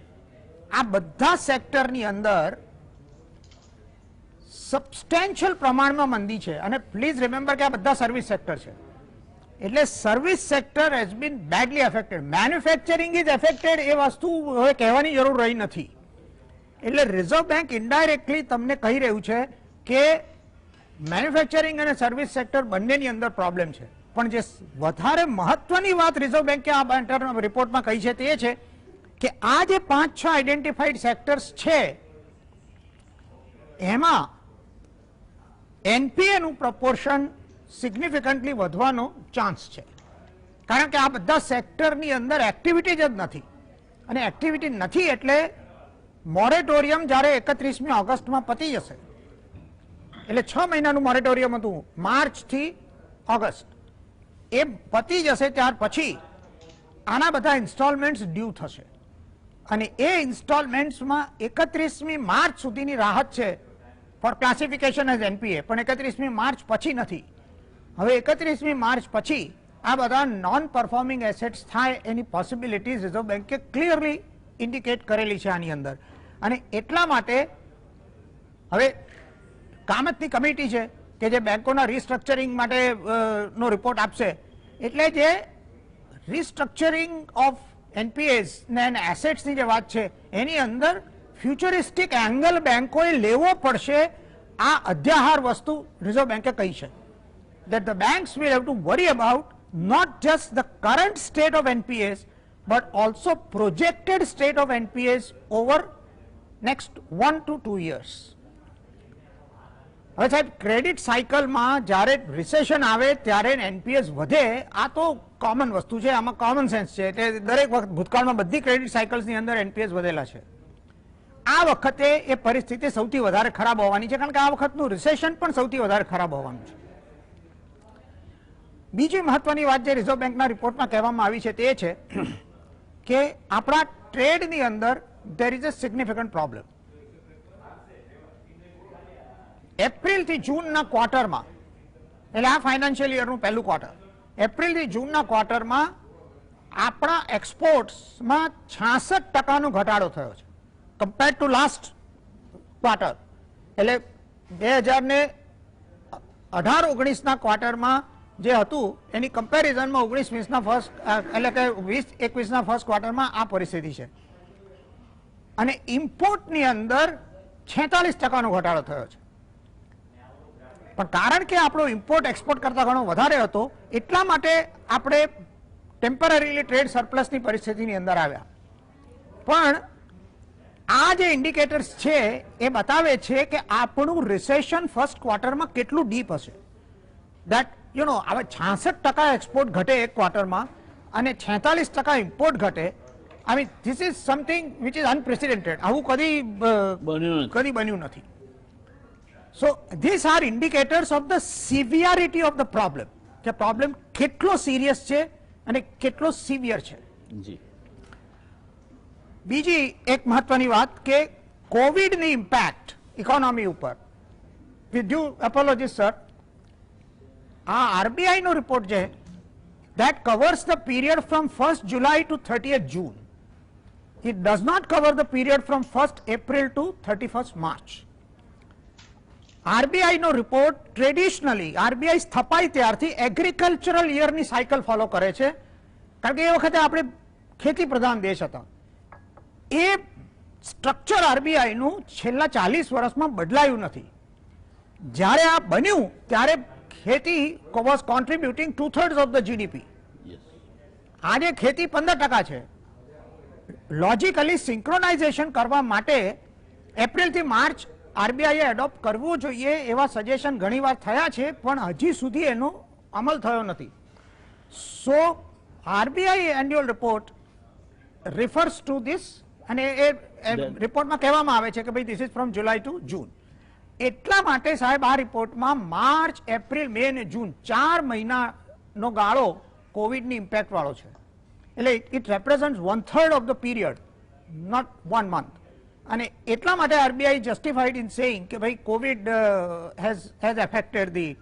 આ બધા સેક્ટરની અંદર સબસ્ટેન્શિયલ પ્રમાણમાં મંદી છે. અને પ્લીઝ રિમેમ્બર કે આ બધા સર્વિસ સેક્ટર છે. એટલે service sector has been badly affected. Manufacturing is affected એ વસ્તુ હવે કહેવાની જરૂર રહી નથી. એટલે રિઝર્વ બેન્ક ઇનડાયરેક્ટલી તમને કહી રહ્યું છે કે મેન્યુફેક્ચરિંગ અને સર્વિસ સેક્ટર બંનેની અંદર પ્રોબ્લેમ છે. પણ જે વધારે મહત્વની વાત રિઝર્વ બેન્કે આ રિપોર્ટમાં કહી છે તે એ છે કે આ જે 5-6 આઈડેન્ટિફાઈડ સેક્ટર્સ છે એમાં એનપીએનું પ્રપોર્શન સિગ્નિફિકન્ટલી વધવાનો ચાન્સ છે. કારણ કે આ બધા સેક્ટરની અંદર એક્ટિવિટી જ નથી, અને એક્ટિવિટી નથી એટલે મોરેટોરિયમ જ્યારે 31મી ઓગસ્ટમાં પતી જશે, એટલે 6 મહિનાનું મોરેટોરિયમ હતું માર્ચથી ઓગસ્ટ, એ પતી જશે ત્યાર પછી આના બધા ઇન્સ્ટોલમેન્ટ્સ ડ્યુ થશે. અને એ ઇન્સ્ટોલમેન્ટ્સમાં 31મી માર્ચ સુધીની રાહત છે ફોર ક્લાસિફિકેશન એઝ એનપીએ, પણ 31મી માર્ચ પછી નથી. હવે 31મી માર્ચ પછી આ બધા નોન પરફોર્મિંગ એસેટ્સ થાય એની પોસિબિલિટીઝ રિઝર્વ બેન્કે ક્લિયરલી ઇન્ડિકેટ કરેલી છે આની અંદર. અને એટલા માટે હવે કામતની કમિટી છે કે જે બેંકોના રિસ્ટ્રક્ચરિંગ માટે નો રિપોર્ટ આપશે. એટલે જે રિસ્ટ્રક્ચરિંગ ઓફ એનપીએસ ને એસેટ્સની જે વાત છે એની અંદર ફ્યુચરિસ્ટિક એંગલ બેંકોએ લેવો પડશે. આ અધ્યાહાર વસ્તુ રિઝર્વ બેન્કે કહી છે that the banks will have to worry about not just the current state of NPAs but also projected state of NPAs over next 1 to 2 years. હવે સાહેબ ક્રેડિટ સાયકલમાં જ્યારે રિસેશન આવે ત્યારે એનપીએસ વધે, આ તો કોમન વસ્તુ છે, આમાં કોમન સેન્સ છે. એટલે દરેક વખત ભૂતકાળમાં બધી ક્રેડિટ સાયકલ્સની અંદર એનપીએસ વધેલા છે. આ વખતે એ પરિસ્થિતિ સૌથી વધારે ખરાબ હોવાની છે, કારણ કે આ વખતનું રિસેશન પણ સૌથી વધારે ખરાબ હોવાનું છે. બીજી મહત્વની વાત જે રિઝર્વ બેંકના રિપોર્ટમાં કહેવામાં આવી છે તે છે કે આપણા ટ્રેડની અંદર there is a significant problem. April થી જૂનના ક્વાર્ટરમાં, એટલે આ ફાઇનાન્શિયલ યરનું પહેલું ક્વાર્ટર, એપ્રિલ થી જૂનના ક્વાર્ટરમાં આપણા એક્સપોર્ટ્સમાં 66% ઘટાડો થયો છે કમ્પેર્ડ ટુ લાસ્ટ ક્વાર્ટર. એટલે 2018-19ના ક્વાર્ટરમાં જે હતું એની કમ્પેરિઝનમાં 19-20ના ફર્સ્ટ, એટલે કે 20-21ના ફર્સ્ટ ક્વાર્ટરમાં આ પરિસ્થિતિ છે. અને ઇમ્પોર્ટની અંદર 46%નો ઘટાડો થયો છે. પણ કારણ કે આપણો ઇમ્પોર્ટ એક્સપોર્ટ કરતા ઘણો વધારે હતો એટલા માટે આપણે ટેમ્પરરીલી ટ્રેડ સરપ્લસની પરિસ્થિતિની અંદર આવ્યા. પણ આ જે ઇન્ડિકેટર્સ છે એ બતાવે છે કે આપણું રિસેશન ફર્સ્ટ ક્વાર્ટરમાં કેટલું ડીપ હશે. દેટ યુ નો, હવે 66% એક્સપોર્ટ ઘટે એક ક્વાર્ટરમાં અને 46% ઇમ્પોર્ટ ઘટે. I mean, this is something which is unprecedented. આવું કદી બન્યું નથી. So these are indicators of the severity of the problem. કે પ્રોબ્લેમ કેટલો સિરિયસ છે અને કેટલો સિવિયર છે. જી. બીજી એક મહત્વની વાત કે કોવિડની ઇમ્પેક્ટ ઇકોનોમી ઉપર, વિથ ડ્યુ એપોલોજીસ સર, આ આરબીઆઈ નો રિપોર્ટ છે that covers the period from 1st July to 30th June. It does not cover the period from 1st April to 31st March. RBI નો રિપોર્ટ ટ્રેડિશનલી આરબીઆઈ સ્થપાઈ ત્યારથી agricultural યરની cycle follow કરે છે, કારણ કે એ વખતે આપણે ખેતી પ્રધાન દેશ હતા. એ સ્ટ્રક્ચર આરબીઆઈ નું છેલ્લા 40 વર્ષમાં બદલાયું નથી. જ્યારે આ બન્યું ત્યારે ખેતી was contributing 2/3 of the GDP. આજે ખેતી 15% છે. લોજિકલી સિંક્રોનાઇઝેશન કરવા માટે એપ્રિલ થી માર્ચ આરબીઆઈએ એડોપ્ટ કરવું જોઈએ એવા સજેશન ઘણીવાર થયા છે, પણ હજી સુધી એનો અમલ થયો નથી. So RBI annual report refers to this, અને એ રિપોર્ટમાં કહેવામાં આવે છે કે ભાઈ this is from July to June. એટલા માટે સાહેબ આ રિપોર્ટમાં માર્ચ, એપ્રિલ, મે અને જૂન 4 મહિનાનો ગાળો કોવિડની ઇમ્પેક્ટ વાળો છે. એટલે it represent 1/3 of the period, not 1 month. અને એટલા માટે આરબીઆઈ જસ્ટિફાઈડ ઇન સેઇંગ કે ભાઈ કોવિડ હેઝ એફેક્ટેડ ધી.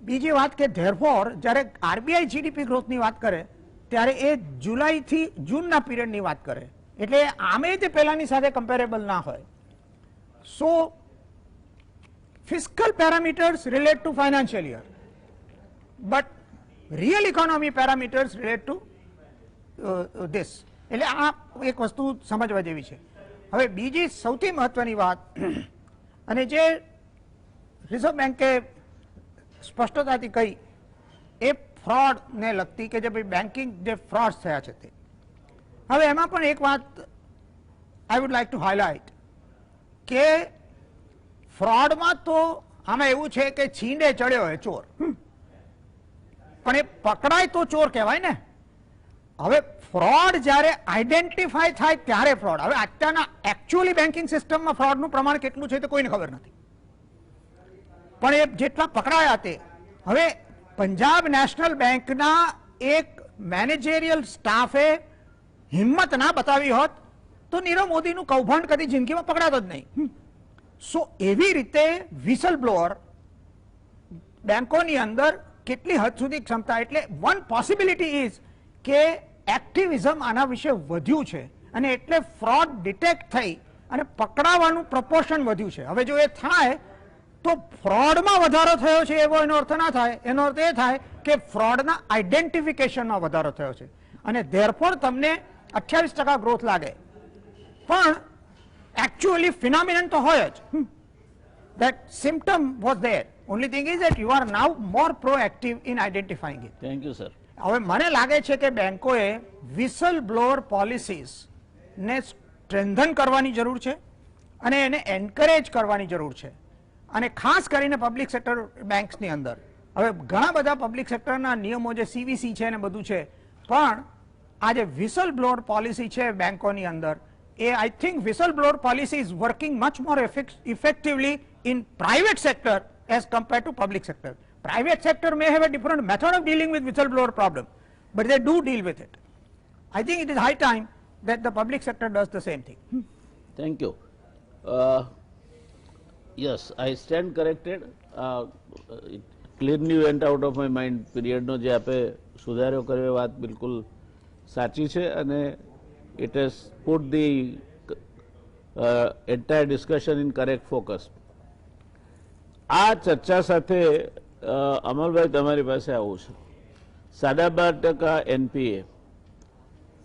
બીજી વાત કે ધેરફોર જ્યારે આરબીઆઈ જીડીપી ગ્રોથની વાત કરે ત્યારે એ જુલાઈથી જૂનના પીરિયડની વાત કરે, એટલે આમે તે પહેલાની સાથે કમ્પેરેબલ ના હોય. સો fiscal parameters relate to financial year, but real economy parameters relate to this. એટલે આ એક વસ્તુ સમજવા જેવી છે. હવે બીજી સૌથી મહત્વની વાત, અને જે રિઝર્વ બેંકે સ્પષ્ટતાથી કહી, એ ફ્રોડને લગતી કે જે ભાઈ બેન્કિંગ જે ફ્રોડ્સ થયા છે તે. હવે એમાં પણ એક વાત I would like to highlight કે ફ્રોડમાં તો આમાં એવું છે કે છીંડે ચડ્યો હોય ચોર, પણ એ પકડાય તો ચોર કહેવાય ને. હવે ફ્રોડ જ્યારે આઈડેન્ટિફાય થાય ત્યારે ફ્રોડ. હવે અત્યારના એકચ્યુઅલી બેન્કિંગ સિસ્ટમમાં ફ્રોડનું પ્રમાણ કેટલું છે તે કોઈને ખબર નથી, પણ એ જેટલા પકડાયા તે. હવે પંજાબ નેશનલ બેંકના એક મેનેજરિયલ સ્ટાફે હિંમત ના બતાવી હોત તો નીરવ મોદીનું કૌભાંડ કદી જિંદગીમાં પકડાતો જ નહીં. સો એવી રીતે વિસલ બ્લોઅર બેંકોની અંદર કેટલી હદ સુધી ક્ષમતા, એટલે વન પોસિબિલિટી ઇઝ કે એક્ટિવિઝમ આના વિશે વધ્યું છે અને એટલે ફ્રોડ ડિટેક્ટ થઈ અને પકડાવાનું પ્રપોર્શન વધ્યું છે. હવે જો એ થાય તો ફ્રોડમાં વધારો થયો છે એવો એનો અર્થ ના થાય. એનો અર્થ એ થાય કે ફ્રોડના આઈડેન્ટિફિકેશનમાં વધારો થયો છે, અને ધેરફોર તમને 28% ગ્રોથ લાગે, પણ actually phenomenon તો હોય જ. That symptom was there. Only thing is that you are now more proactive in identifying it. Thank you sir. હવે મને લાગે છે કે બેંકોએ વિસલ બ્લોઅર પોલિસીસ ને સ્ટ્રેન્થન કરવાની જરૂર છે અને એને એન્કરેજ કરવાની જરૂર છે. અને ખાસ કરીને પબ્લિક સેક્ટર બેંક્સની અંદર હવે ઘણા બધા પબ્લિક સેક્ટરના નિયમો જે સીવીસી છે ને બધું છે, પણ આ જે વિસલ બ્લોઅર પોલિસી છે બેંકોની અંદર, એ I think whistle blower policy is working much more effectively in private sector as compared to public sector. Private sector may have a different method of dealing with whistleblower problem, but they do deal with it. I think it is high time that the public sector does the same thing. Thank you. Yes, I stand corrected. It clearly went out of my mind. Period નો જે આપે સુધારો કર્યો વાત બિલકુલ સાચી છે અને it has put the entire discussion in correct focus. આ ચર્ચા સાથે અમલભાઈ તમારી પાસે આવું છે. 12.5% એનપીએ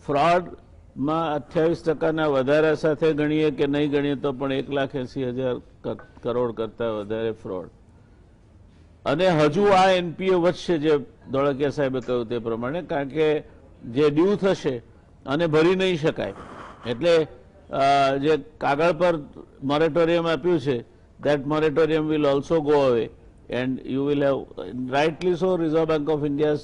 ફ્રોડમાં 28%ના વધારા સાથે ગણીએ કે નહીં ગણીએ તો પણ 1,80,000 કરોડ કરતા વધારે ફ્રોડ અને હજુ આ એનપીએ વધશે જે ધોળકિયા સાહેબે કહ્યું તે પ્રમાણે, કારણ કે જે ડ્યુ થશે અને ભરી નહીં શકાય એટલે જે કાગળ પર મોરેટોરિયમ આપ્યું છે that moratorium will also go away and you will have, rightly so, Reserve Bank of India's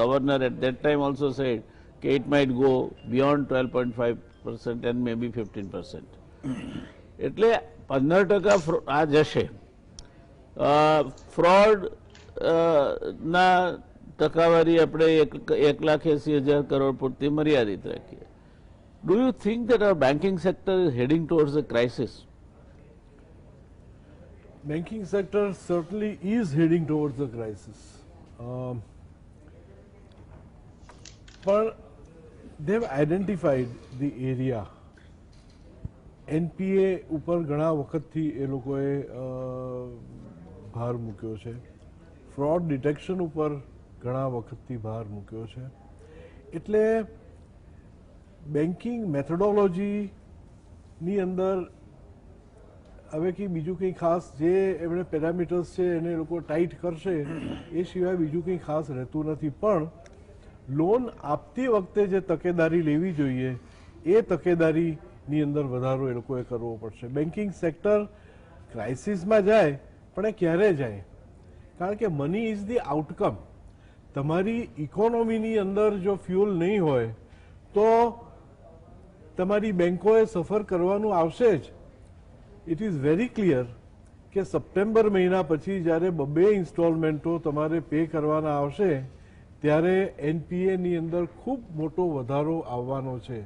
governor at that time also said that it might go beyond 12.5% and maybe 15%. એટલે 15% આ જશે. ફ્રોડ ના ટકાવારી આપણે 1,80,000 કરોડ પૂરતી મર્યાદિત રાખીએ. Do you think that our banking sector is heading towards a crisis? Banking sector certainly is heading towards a crisis. But they've identified the area. NPA ઉપર ઘણા વખતથી એ લોકોએ ભાર મૂક્યો છે. ફ્રોડ ડિટેક્શન ઉપર ઘણા વખતથી ભાર મૂક્યો છે. એટલે બેન્કિંગ મેથોડોલોજીની અંદર હવે કે બીજું કંઈ ખાસ જે એમણે પેરામીટર્સ છે એને લોકો ટાઈટ કરશે એ સિવાય બીજું કંઈ ખાસ રહેતું નથી. પણ લોન આપતી વખતે જે તકેદારી લેવી જોઈએ એ તકેદારીની અંદર વધારો એ લોકોએ કરવો પડશે. બેન્કિંગ સેક્ટર ક્રાઇસિસમાં જાય પણ એ ક્યારે જાય? કારણ કે મની ઇઝ ધી આઉટકમ. તમારી ઇકોનોમીની અંદર જો ફ્યુઅલ નહીં હોય તો તમારી બેંકોએ સફર કરવાનું આવશે જ. ઇટ ઇઝ વેરી ક્લિયર કે સપ્ટેમ્બર મહિના પછી જ્યારે 2 ઇન્સ્ટોલમેન્ટો તમારે પે કરવાના આવશે ત્યારે એનપીએની અંદર ખૂબ મોટો વધારો આવવાનો છે.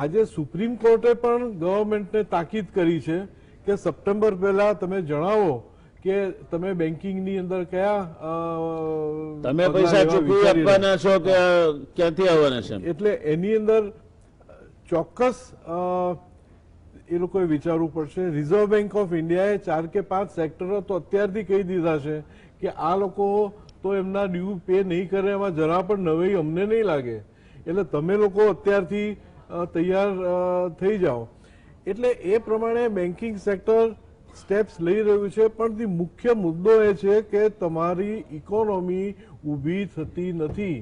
આજે સુપ્રીમ કોર્ટે પણ ગવર્મેન્ટને તાકીદ કરી છે કે સપ્ટેમ્બર પહેલા તમે જણાવો કે તમે બેન્કિંગની અંદર કયા તમે પૈસા ચૂકવી આપવાના છો કે ક્યાંથી આવવાના છે. એટલે એની અંદર ચોક્કસ એ લોકોએ વિચારવું પડશે. રિઝર્વ બેંક ઓફ ઇન્ડિયાએ 4 કે 5 સેક્ટરો તો અત્યારથી કહી દીધા છે કે આ લોકો તો એમના ડ્યુ પે નહીં કરે, એમાં જરા પણ નવાઈ અમને નહીં લાગે, એટલે તમે લોકો અત્યારથી તૈયાર થઈ જાઓ. એટલે એ પ્રમાણે બેન્કિંગ સેક્ટર સ્ટેપ્સ લઈ રહ્યું છે. પણ મુખ્ય મુદ્દો એ છે કે તમારી ઇકોનોમી ઊભી થતી નથી.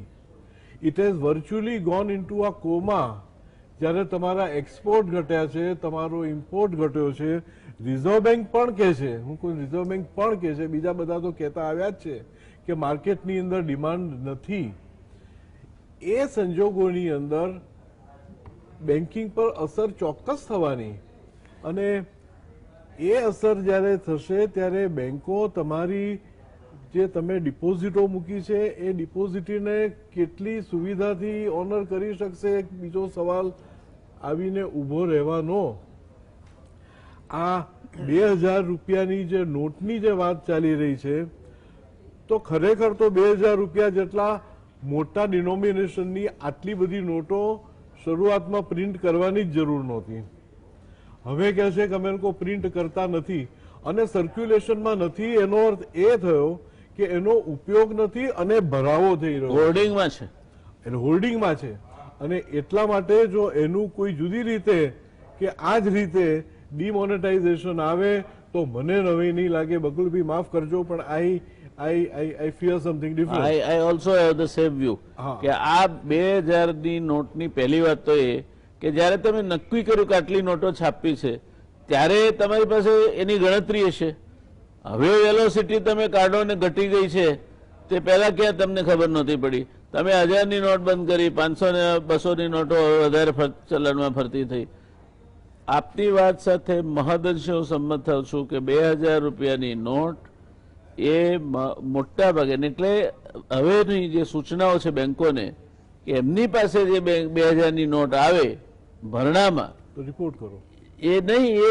It has virtually gone into a coma. જ્યારે તમારા એક્સપોર્ટ ઘટ્યા છે, તમારો ઇમ્પોર્ટ ઘટ્યો છે. રિઝર્વ બેંક પણ કહે છે, રિઝર્વ બેંક પણ કહે છે, બીજા બધા તો કહેતા આવ્યા જ છે કે માર્કેટની અંદર ડિમાન્ડ નથી. એ સંજોગોની અંદર બેન્કિંગ પર અસર ચોક્કસ થવાની અને એ અસર જ્યારે થશે ત્યારે બેંકો તમારી જે તમે ડિપોઝિટો મૂકી છે એ ડિપોઝિટને કેટલી સુવિધાથી ઓનર કરી શકશે એક બીજો સવાલ આવીને ઊભો રહેવાનો. આ 2,000 રૂપિયાની જે નોટની જે વાત ચાલી રહી છે તો ખરેખર તો 2,000 રૂપિયા જેટલા મોટા ડિનોમિનેશનની આટલી બધી નોટો શરૂઆતમાં પ્રિન્ટ કરવાની જ જરૂર નહોતી. હવે કહે છે કે અમે લોકો પ્રિન્ટ કરતા નથી અને સર્ક્યુલેશનમાં નથી. એનો અર્થ એ થયો કે એનો ઉપયોગ નથી અને ભરાવો થઈ રહ્યો હોર્ડિંગમાં છે, એટલે હોર્ડિંગમાં છે. અને એટલા માટે જો એનું કોઈ જુદી રીતે કે આ જ રીતે ડિમોનેટાઇઝેશન આવે તો મને નવાઈ નહીં લાગે. બકુલભાઈ માફ કરજો પણ I fear something different. I also have the same view. કે આ 2,000ની નોટની પહેલી વાત તો એ કે જ્યારે તમે નક્કી કર્યું કે આટલી નોટો છાપવી છે ત્યારે તમારી પાસે એની ગણતરી હશે. હવે વેલોસિટી તમે કાઢો ને ઘટી ગઈ છે તે પહેલા ક્યાં તમને ખબર નહોતી પડી. તમે 1000ની નોટ બંધ કરી, 500 ને 200ની નોટો વધારે ચલણમાં ફરતી થઈ. આપની વાત સાથે મહદઅંશે હું સંમત થાઉં છું કે 2000 રૂપિયાની નોટ એ મોટા ભાગે, એટલે હવેની જે સૂચનાઓ છે બેંકોને કે એમની પાસે જે 2000ની નોટ આવે ભરણામાં તો રિપોર્ટ કરો. એ નહીં, એ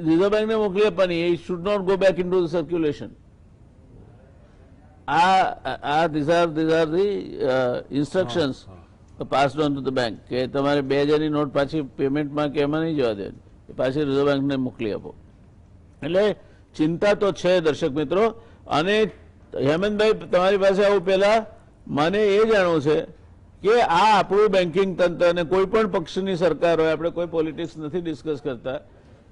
રિઝર્વ બેંકને મોકલી આપવાની. એ should not go back into the circulation. these are the instructions passed on to the bank કે તમારે 2000ની નોટ પાછી પેમેન્ટમાં કે એમાં નહીં જવા દે, એ પાછી રિઝર્વ બેંકને મોકલી આપો. એટલે ચિંતા તો છે દર્શક મિત્રો. અને હેમંતભાઈ, તમારી પાસે આવું પહેલા મને એ જાણવું છે કે આ આપણું બેન્કિંગ તંત્ર, અને કોઈ પણ પક્ષની સરકાર હોય, આપણે કોઈ પોલિટિક્સ નથી ડિસ્કસ કરતા,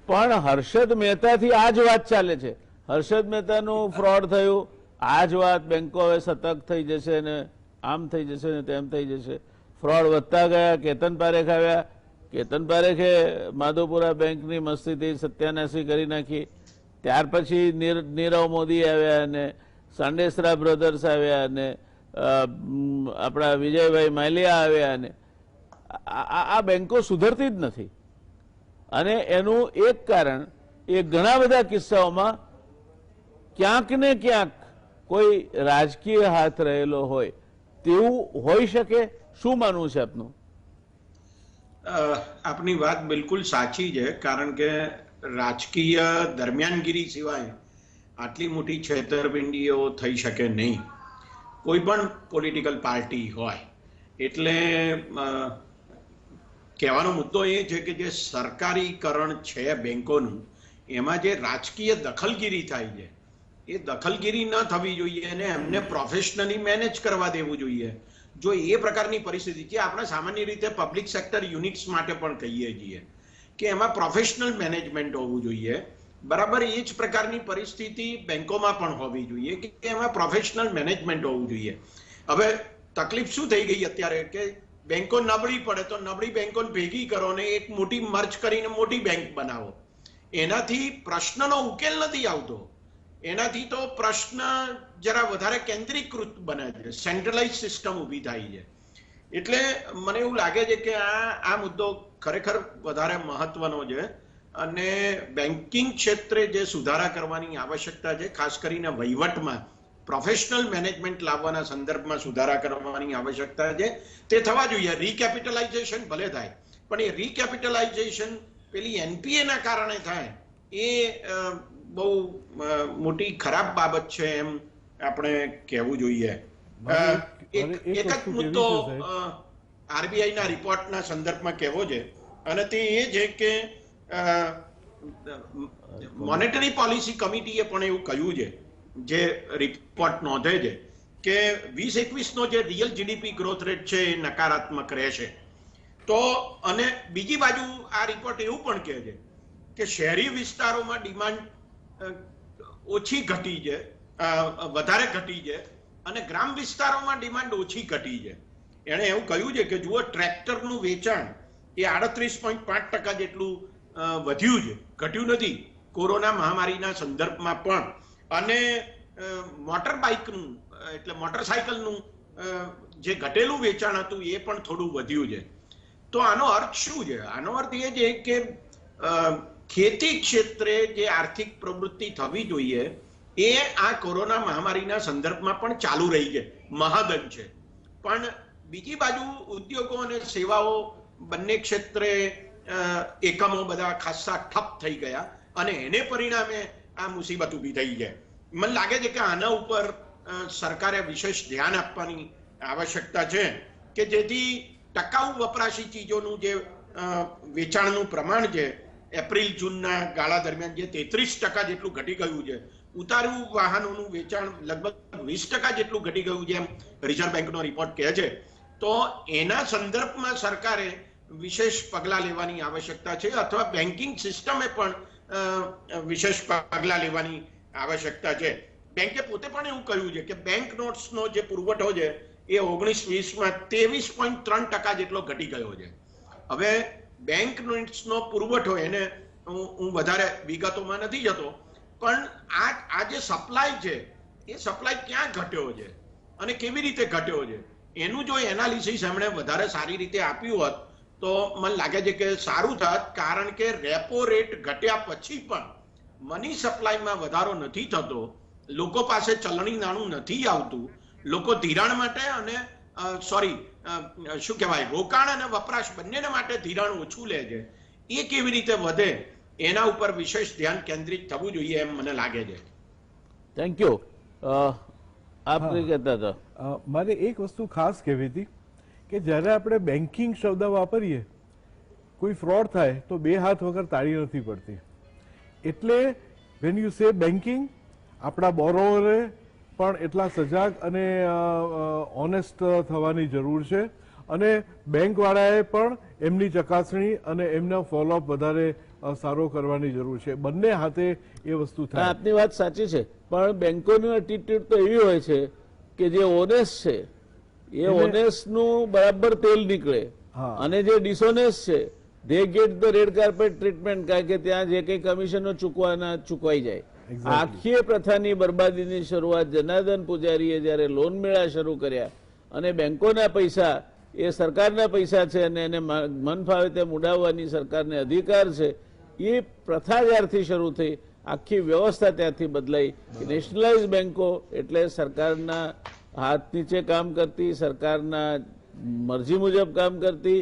પણ હર્ષદ મહેતાથી આ જ વાત ચાલે છે. હર્ષદ મહેતાનું ફ્રોડ થયું, આ જ વાત, બેંકો હવે સતર્ક થઈ જશે ને આમ થઈ જશે ને તેમ થઈ જશે. ફ્રોડ વધતા ગયા. કેતન પારેખ આવ્યા, કેતન પારેખે માધવપુરા બેંકની મસ્તીથી સત્યાનાશી કરી નાખી. ત્યાર પછી નીરવ મોદી આવ્યા અને સાંડેસરા બ્રધર્સ આવ્યા અને આપણા વિજયભાઈ માલ્યા આવ્યા અને આ બેંકો સુધરતી જ નથી. અને એનું એક કારણ એ ઘણા બધા કિસ્સાઓમાં ક્યાંક ને ક્યાંક કોઈ રાજકીય હાથ રહેલો હોય તેવું હોઈ શકે. શું માનવું છે આપનું? આપની વાત બિલકુલ સાચી છે, કારણ કે રાજકીય દરમિયાનગીરી સિવાય આટલી મોટી છેતરપિંડીઓ થઈ શકે નહીં, કોઈ પણ પોલિટિકલ પાર્ટી હોય. એટલે કહેવાનો મુદ્દો એ છે કે જે સરકારીકરણ છે બેંકોનું, એમાં જે રાજકીય દખલગીરી થાય છે એ દખલગીરી ન થવી જોઈએ અને એમને પ્રોફેશનલી મેનેજ કરવા દેવું જોઈએ. જો એ પ્રકારની પરિસ્થિતિ છે, આપણે સામાન્ય રીતે પબ્લિક સેક્ટર યુનિટ્સ માટે પણ કહીએ છીએ કે એમાં પ્રોફેશનલ મેનેજમેન્ટ હોવું જોઈએ. બરાબર એ જ પ્રકારની પરિસ્થિતિ બેંકોમાં પણ હોવી જોઈએ કે એમાં પ્રોફેશનલ મેનેજમેન્ટ હોવું જોઈએ. હવે તકલીફ શું થઈ ગઈ અત્યારે કે બેંકો નબળી પડે તો નબળી બેંકોને ભેગી કરો ને એક મોટી મર્જ કરીને મોટી બેંક બનાવો. એનાથી પ્રશ્નનો ઉકેલ નથી આવતો. એનાથી તો પ્રશ્ન જરા વધારે કેન્દ્રીકૃત બને છે, સેન્ટ્રલાઇઝ સિસ્ટમ ઊભી થાય છે. એટલે મને એવું લાગે છે કે આ મુદ્દો ખરેખર વધારે મહત્વનો છે અને બેન્કિંગ ક્ષેત્રે જે સુધારા કરવાની આવશ્યકતા છે, ખાસ કરીને વહીવટમાં પ્રોફેશનલ મેનેજમેન્ટ લાવવાના સંદર્ભમાં સુધારા કરવાની આવશ્યકતા છે, તે થવા જોઈએ. રીકેપિટલાઇઝેશન ભલે થાય, પણ એ રીકેપિટલાઇઝેશન પેલી એનપીએ ના કારણે થાય એ બહુ મોટી ખરાબ બાબત છે એમ આપણે કહેવું જોઈએ. એક જ મુદ્દો આરબીઆઈ ના રિપોર્ટના સંદર્ભમાં કહેવો છે અને તે એ છે કે મોનેટરી પોલિસી કમિટીએ પણ એવું કહ્યું છે, જે રિપોર્ટ નોંધે છે કે 2021નો જે રિયલ જીડીપી ગ્રોથ રેટ છે એ નકારાત્મક રહેશે. તો અને બીજી બાજુ આ રિપોર્ટ એવું પણ કહે છે કે શહેરી વિસ્તારોમાં ડિમાન્ડ ઓછી ઘટી છે, વધારે ઘટી છે અને ગ્રામ વિસ્તારોમાં ડિમાન્ડ ઓછી ઘટી છે. એણે એવું કહ્યું છે કે જુઓ, ટ્રેક્ટરનું વેચાણ એ 38.5% જેટલું વધ્યું છે, ઘટ્યું નથી કોરોના મહામારીના સંદર્ભમાં પણ. અને મોટર બાઇકનું એટલે મોટરસાયકલનું જે ઘટેલું વેચાણ હતું એ પણ થોડું વધ્યું છે. તો આનો અર્થ શું છે? આનો અર્થ એ છે કે ખેતી ક્ષેત્રે જે આર્થિક પ્રવૃત્તિ થવી જોઈએ એ આ કોરોના મહામારીના સંદર્ભમાં પણ ચાલુ રહી છે, મહદઅંશે. પણ બીજી બાજુ ઉદ્યોગો અને સેવાઓ બંને ક્ષેત્રે એકમો બધા ખાસ્સા ઠપ થઈ ગયા અને એને પરિણામે આ મુસીબત ઊભી થઈ છે. મને લાગે છે કે આના ઉપર સરકારે વિશેષ ધ્યાન આપવાની આવશ્યકતા છે કે જેથી ટકાઉ વપરાશી ચીજોનું જે વેચાણનું પ્રમાણ છે એપ્રિલ જૂનના ગાળા દરમિયાન જે 33% જેટલું ઘટી ગયું છે, ઉતારુ વાહનોનું વેચાણ લગભગ 20% જેટલું ઘટી ગયું છે એમ રિઝર્વ બેંકનો રિપોર્ટ કહે છે. તો એના સંદર્ભમાં સરકારે વિશેષ પગલાં લેવાની આવશ્યકતા છે અથવા બેન્કિંગ સિસ્ટમે પણ વિશેષ પગલાં લેવાની આવશ્યકતા છે. બેંકે પોતે પણ એવું કહ્યું છે કે બેંક નોટ્સનો જે પુરવઠો છે એ 19-20માં 23.3% જેટલો ઘટી ગયો છે. હવે બેંકનો પુરવઠો એને હું વધારે વિગતોમાં નથી જતો, પણ આ જે સપ્લાય છે એ સપ્લાય ક્યાં ઘટ્યો છે અને કેવી રીતે ઘટ્યો છે એનું જો એનાલિસિસ એમણે વધારે સારી રીતે આપ્યું હોત તો મને લાગે છે કે સારું થાત, કારણ કે રેપો રેટ ઘટ્યા પછી પણ મની સપ્લાયમાં વધારો નથી થતો, લોકો પાસે ચલણી નાણું નથી આવતું, લોકો ધિરાણ માટે અને શું કહેવાય રોકાણ અને વપરાશ બંનેને માટે ધિરાણ ઓછું લે છે, એ કેવી રીતે વધે એના ઉપર વિશેષ ધ્યાન કેન્દ્રિત થવું જોઈએ એમ મને લાગે છે. Thank you. આપ કઈ કહેતા હતા? મારે એક વસ્તુ ખાસ કહેવી હતી કે જ્યારે આપણે બેન્કિંગ શબ્દ વાપરીએ, કોઈ ફ્રોડ થાય તો બે હાથ વગર તાળી નથી પડતી. એટલે વેન યુ સે બેન્કિંગ, આપણા બોરોવરે પણ એટલા સજાગ અને ઓનેસ્ટ થવાની જરૂર છે, અને બેંકવાળાએ પણ એમની ચકાસણી અને એમનો ફોલોઅપ વધારે સારો કરવાની જરૂર છે. બંને હાથે એ વસ્તુ થાય. આપની વાત સાચી છે, પણ બેંકોનું એટીટ્યુડ તો એવી હોય છે કે જે ઓનેસ્ટ છે એ ઓનેસ્ટ નું બરાબર તેલ નીકળે, અને જે ડિસઓનેસ્ટ છે they get the red carpet treatment, કારણ કે ત્યાં જે કઈ કમિશનો ચૂકવાના ચૂકવાઈ જાય. આખી પ્રથાની બરબાદીની શરૂઆત જનાર્દન પૂજારીએ જયારે લોન મેળા શરૂ કર્યા અને બેંકોના પૈસા એ સરકારના પૈસા છે અને એને મન ફાવે તેમ ઉડાવવાની સરકારને અધિકાર છે, એ પ્રથા જ્યારથી શરૂ થઈ આખી વ્યવસ્થા ત્યાંથી બદલાઈ. નેશનલાઇઝ બેંકો એટલે સરકારના હાથ નીચે કામ કરતી, સરકારના મરજી મુજબ કામ કરતી,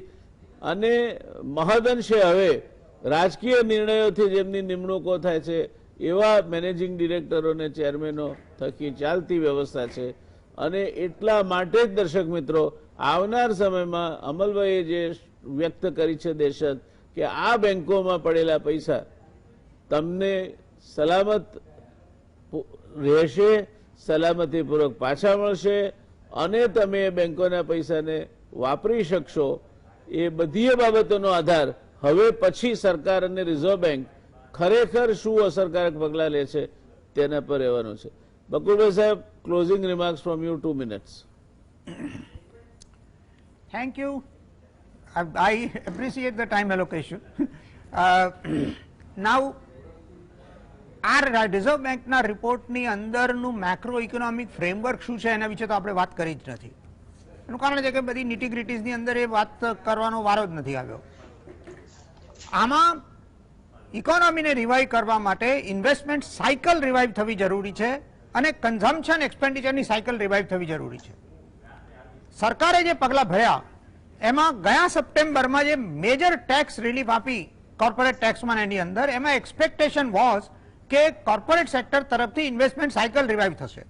અને મહદઅંશે હવે રાજકીય નિર્ણયોથી જેમની નિમણૂકો થાય છે એવા મેનેજિંગ ડિરેક્ટરો અને ચેરમેનો થકી ચાલતી વ્યવસ્થા છે. અને એટલા માટે જ દર્શક મિત્રો, આવનાર સમયમાં અમલભાઈએ જે વ્યક્ત કરી છે દહેશત કે આ બેંકોમાં પડેલા પૈસા તમને સલામત રહેશે, સલામતીપૂર્વક પાછા મળશે અને તમે એ બેંકોના પૈસાને વાપરી શકશો. એ બધી બાબતોનો આધાર હવે પછી સરકાર અને રિઝર્વ બેંક ખરેખર શું અસરકારક પગલાં લે છે તેના પર રહેવાનું છે. બકુલભાઈ સાહેબ, closing remarks from you, 2 minutes. Thank you. I appreciate the time allocation. Now, આ રિઝર્વ બેંકના રિપોર્ટની અંદરનું મેક્રો ઇકોનોમિક ફ્રેમવર્ક શું છે એના વિશે તો આપણે વાત કરી જ નથી. એનું કારણ છે કે બધી નિટીગ્રીટીઝની અંદર એ વાત કરવાનો વારો જ નથી આવ્યો. આમાં ઇકોનોમીને રિવાઇવ કરવા માટે ઇન્વેસ્ટમેન્ટ સાયકલ રિવાઇવ થવી જરૂરી છે અને કન્ઝમ્પશન એક્સપેન્ડિચરની સાયકલ રિવાઇવ થવી જરૂરી છે. સરકારે જે પગલાં ભર્યા એમાં ગયા સપ્ટેમ્બરમાં જે મેજર ટેક્સ રિલીફ આપી કોર્પોરેટ ટેક્સમાં એની અંદર, એમાં એક્સપેક્ટેશન વોઝ કે કોર્પોરેટ સેક્ટર તરફથી ઇન્વેસ્ટમેન્ટ સાયકલ રિવાઇવ થશે.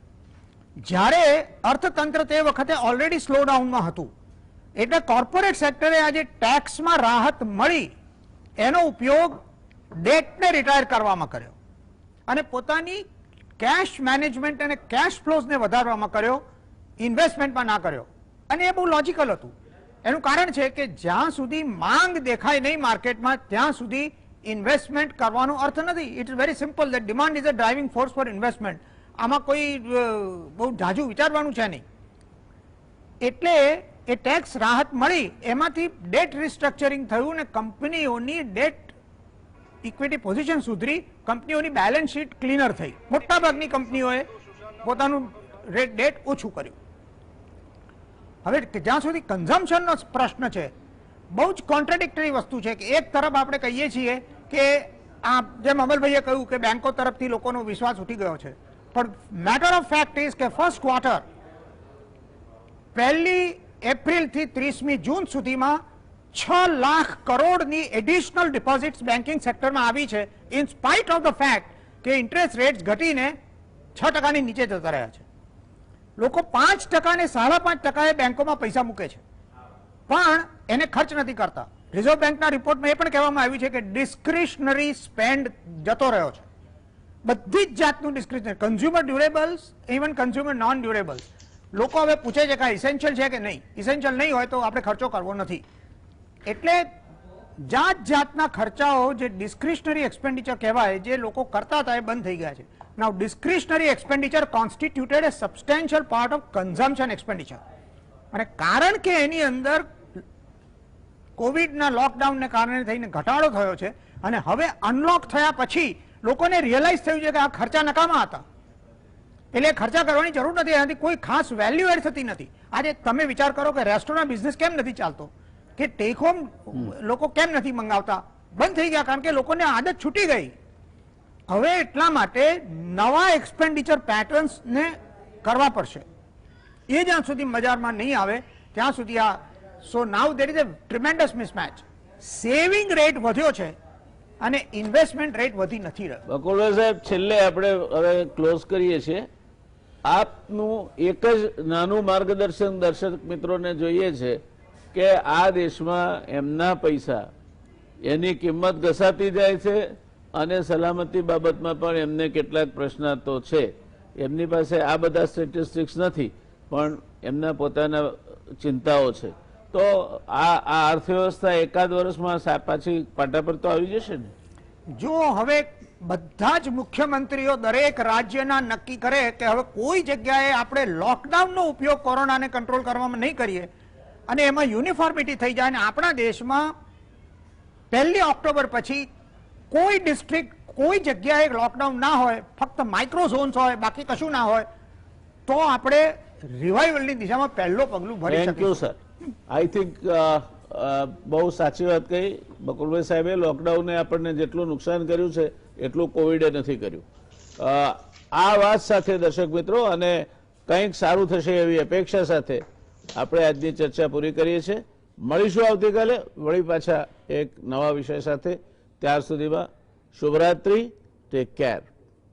જ્યારે અર્થતંત્ર તે વખતે ઓલરેડી સ્લો ડાઉનમાં હતું, એટલે કોર્પોરેટ સેક્ટરે આજે ટેક્સમાં રાહત મળી એનો ઉપયોગ ડેટને રિટાયર કરવામાં કર્યો અને પોતાની કેશ મેનેજમેન્ટ અને કેશ ફ્લોઝને વધારવામાં કર્યો, ઇન્વેસ્ટમેન્ટમાં ના કર્યો. અને એ બહુ લોજિકલ હતું. એનું કારણ છે કે જ્યાં સુધી માંગ દેખાય નહીં માર્કેટમાં ત્યાં સુધી ઇન્વેસ્ટમેન્ટ કરવાનો અર્થ નથી. It is very simple that demand is a driving force for investment. આમાં કોઈ બહુ જાજુ વિચારવાનું છે નહીં. એટલે એ ટેક્સ રાહત મળી, એમાંથી ડેટ રિસ્ટ્રક્ચરિંગ થયું અને કંપનીઓની ડેટ ઇક્વિટી પોઝિશન સુધરી, કંપનીઓની બેલેન્સ શીટ ક્લીનર થઈ. મોટાભાગની કંપનીઓએ પોતાનું ડેટ ઓછું કર્યું. હવે જ્યાં સુધી કન્ઝમ્પશનનો પ્રશ્ન છે, બહુ જ કોન્ટ્રાડિક્ટરી વસ્તુ છે કે એક તરફ આપણે કહીએ છીએ કે આ જેમ અમલભાઈએ કહ્યું કે બેંકો તરફથી લોકોનો વિશ્વાસ ઉઠી ગયો છે, પણ મેટર ઓફ ફેક્ટ ઇઝ કે ફર્સ્ટ ક્વાર્ટર 1 એપ્રિલથી 30 જૂન સુધીમાં 6 લાખ કરોડની એડિશનલ ડિપોઝિટ્સ બેન્કિંગ સેક્ટરમાં આવી છે, in spite of the fact કે ઇન્ટરેસ્ટ રેટ્સ ઘટીને 6% નીચે જતા રહ્યા છે. લોકો 5% ને 5.5% બેંકોમાં પૈસા મૂકે છે પણ એને ખર્ચ નથી કરતા. રિઝર્વ બેંકના રિપોર્ટમાં એ પણ કહેવામાં આવ્યું છે કે ડિસ્ક્રિશનરી સ્પેન્ડ જતો રહ્યો છે. બધી જ જાતનું discretionary, consumer durables, even consumer non durables. લોકો હવે પૂછે છે કે ઇસેન્શિયલ છે કે નહીં. ઇસેન્શિયલ નહીં હોય તો આપણે ખર્ચો કરવો નથી. એટલે જાત જાતના ખર્ચાઓ જે ડિસ્ક્રિશનરી એક્સપેન્ડિચર કહેવાય, જે લોકો કરતા હતા એ બંધ થઈ ગયા છે. Now, discretionary expenditure constituted a substantial part of consumption expenditure. અને કારણ કે એની અંદર કોવિડના લોકડાઉનને કારણે થઈને ઘટાડો થયો છે અને હવે અનલોક થયા પછી લોકોને રિયલાઇઝ થયું છે કે આ ખર્ચા નકામા હતા, એટલે ખર્ચા કરવાની જરૂર નથી, એનાથી કોઈ ખાસ વેલ્યુ એડ થતી નથી. આજે તમે વિચાર કરો કે રેસ્ટોરન્ટ બિઝનેસ કેમ નથી ચાલતો, કે ટેક હોમ લોકો કેમ નથી મંગાવતા, બંધ થઈ ગયા, કારણ કે લોકોને આદત છૂટી ગઈ. હવે એટલા માટે નવા એક્સપેન્ડિચર પેટર્ન્સ ને કરવા પડશે, એ જ્યાં સુધી બજારમાં નહીં આવે ત્યાં સુધી આ. So now there is a tremendous mismatch. Saving rate વધ્યો છે અને ઇન્વેસ્ટમેન્ટ રેટ વધી નથી રહ્યો. બકુલભાઈ સાહેબ, છેલ્લે આપણે હવે ક્લોઝ કરીએ છીએ. આપનું એક જ નાનું માર્ગદર્શન દર્શક મિત્રોને જોઈએ છે કે આ દેશમાં એમના પૈસા એની કિંમત ઘસાતી જાય છે અને સલામતી બાબતમાં પણ એમને કેટલાક પ્રશ્નાર્થો છે. એમની પાસે આ બધા સ્ટેટિસ્ટિક્સ નથી, પણ એમના પોતાના ચિંતાઓ છે. તો આ અર્થવ્યવસ્થા એકાદ વર્ષમાં પાછી પાટા પર તો આવી જશે ને? જો હવે બધા જ મુખ્યમંત્રીઓ દરેક રાજ્યના નક્કી કરે કે હવે કોઈ જગ્યાએ આપણે લોકડાઉનનો ઉપયોગ કોરોનાને કંટ્રોલ કરવામાં નહીં કરીએ અને એમાં યુનિફોર્મિટી થઈ જાય અને આપણા દેશમાં 1 ઓક્ટોબર પછી કોઈ ડિસ્ટ્રિક્ટ કોઈ જગ્યાએ લોકડાઉન ના હોય, ફક્ત માઇક્રો ઝોન્સ હોય, બાકી કશું ના હોય, તો આપણે રિવાઇવલની દિશામાં પહેલો પગલું ભરી થેન્ક યુ શકીશું. સર. આઈ થિંક બહુ સાચી વાત કહી બકુલભાઈ સાહેબે. લોકડાઉને આપણને જેટલું નુકસાન કર્યું છે એટલું કોવિડે નથી કર્યું. આ વાત સાથે દર્શક મિત્રો અને કંઈક સારું થશે એવી અપેક્ષા સાથે આપણે આજની ચર્ચા પૂરી કરીએ છીએ. મળીશું આવતીકાલે વળી પાછા એક નવા વિષય સાથે. ત્યાર સુધીમાં શુભરાત્રી. Take care.